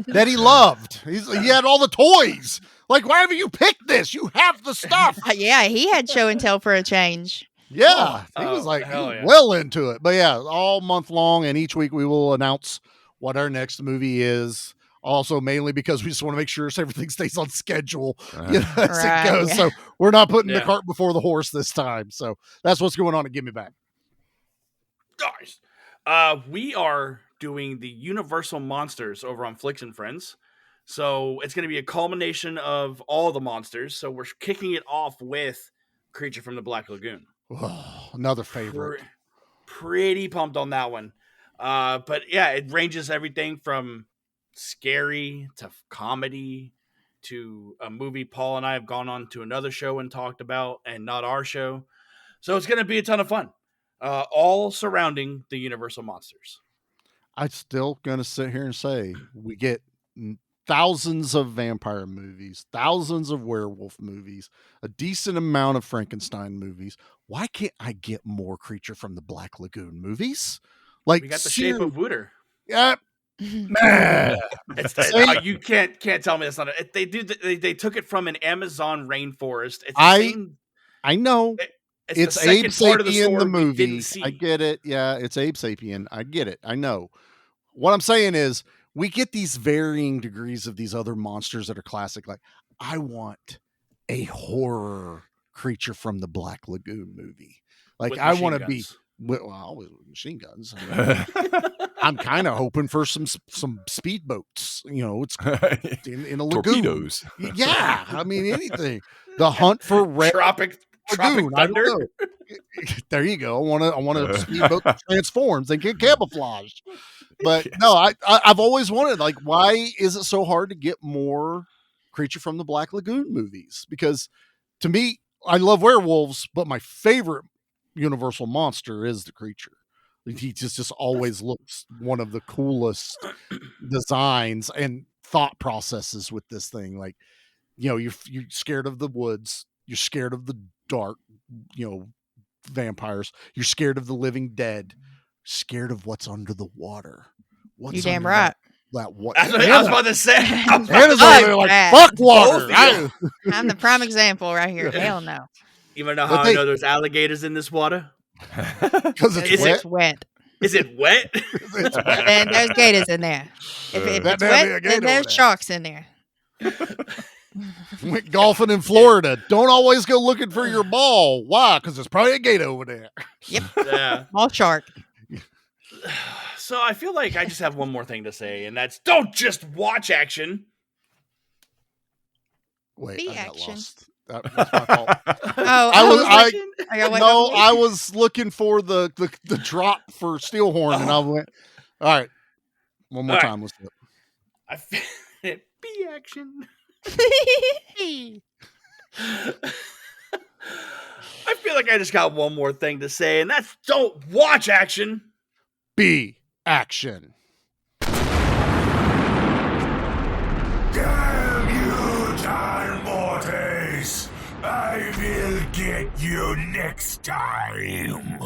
S3: that he loved. He had all the toys. Like, why haven't you picked this? You have the stuff.
S5: Yeah, he had show and tell for a change.
S3: Yeah, he was like well into it. But yeah, all month long, and each week we will announce what our next movie is. Also, mainly because we just want to make sure everything stays on schedule as it goes. Yeah. So we're not putting the cart before the horse this time. So that's what's going on at Give Me Back.
S2: Nice. We are doing the Universal Monsters over on Flicks and Friends. So it's going to be a culmination of all the monsters. So we're kicking it off with Creature from the Black Lagoon.
S3: Oh, another favorite.
S2: Pretty pumped on that one. But yeah, it ranges everything from scary to comedy to a movie Paul and I have gone on to another show and talked about, and not our show. So it's going to be a ton of fun. All surrounding the Universal Monsters.
S3: I'm still going to sit here and say we get thousands of vampire movies, thousands of werewolf movies, a decent amount of Frankenstein movies. Why can't I get more Creature from the Black Lagoon movies? Like,
S2: we got the Shape of Water.
S3: Yeah.
S2: You can't tell me that's not it. They took it from an Amazon rainforest. It's the same,
S3: I know. It's Abe Sapien the movie. I get it. Yeah, it's Abe Sapien. I get it. I know. What I'm saying is we get these varying degrees of these other monsters that are classic. Like, I want a horror Creature from the Black Lagoon movie. Like, I want to be with machine guns. I'm kind of hoping for some speedboats. It's in a lagoon.
S4: Torpedoes.
S3: Yeah, I mean anything. The hunt for red
S2: tropic thunder.
S3: There you go. I want a speedboat that transforms and get camouflaged. But no, I've always wanted, like, why is it so hard to get more Creature from the Black Lagoon movies? Because to me, I love werewolves, but my favorite Universal monster is the Creature. He just always looks one of the coolest designs and thought processes with this thing. Like, you're scared of the woods, you're scared of the dark, vampires. You're scared of the living dead. Scared of what's under the water. What's
S5: You damn
S3: under
S5: right.
S3: That what?
S2: That's what I was about to say.
S3: Anna's over there like,
S5: bad.
S3: fuck water.
S2: Both of
S5: I'm the prime example right here. Hell no.
S2: You wanna know
S3: But
S2: how
S3: they-
S2: I know there's alligators in this water?
S3: Because it's
S2: Is
S3: wet.
S5: It's wet.
S2: Is it wet?
S3: It's wet.
S5: And there's gators in there. If
S3: That
S5: it's
S3: damn be a
S5: wet,
S3: gator
S5: then there's
S3: over there.
S5: sharks in there.
S3: Went golfing in Florida. Don't always go looking for your ball. Why? Because there's probably a gator over there.
S2: Yeah.
S5: All shark.
S2: So I feel like I just have one more thing to say, and that's don't just watch action.
S3: Wait,
S5: Be
S3: I got
S5: action.
S3: lost. That's my fault.
S5: Oh,
S3: I
S5: got one
S3: No,
S5: over
S3: I was looking for the drop for Steelhorn, and I went. All right, one more
S2: All right.
S3: time. Let's do it.
S2: I feel it. Be action. I feel like I just got one more thing to say, and that's don't watch action.
S3: B action.
S1: Damn you, John Mortis! I will get you next time.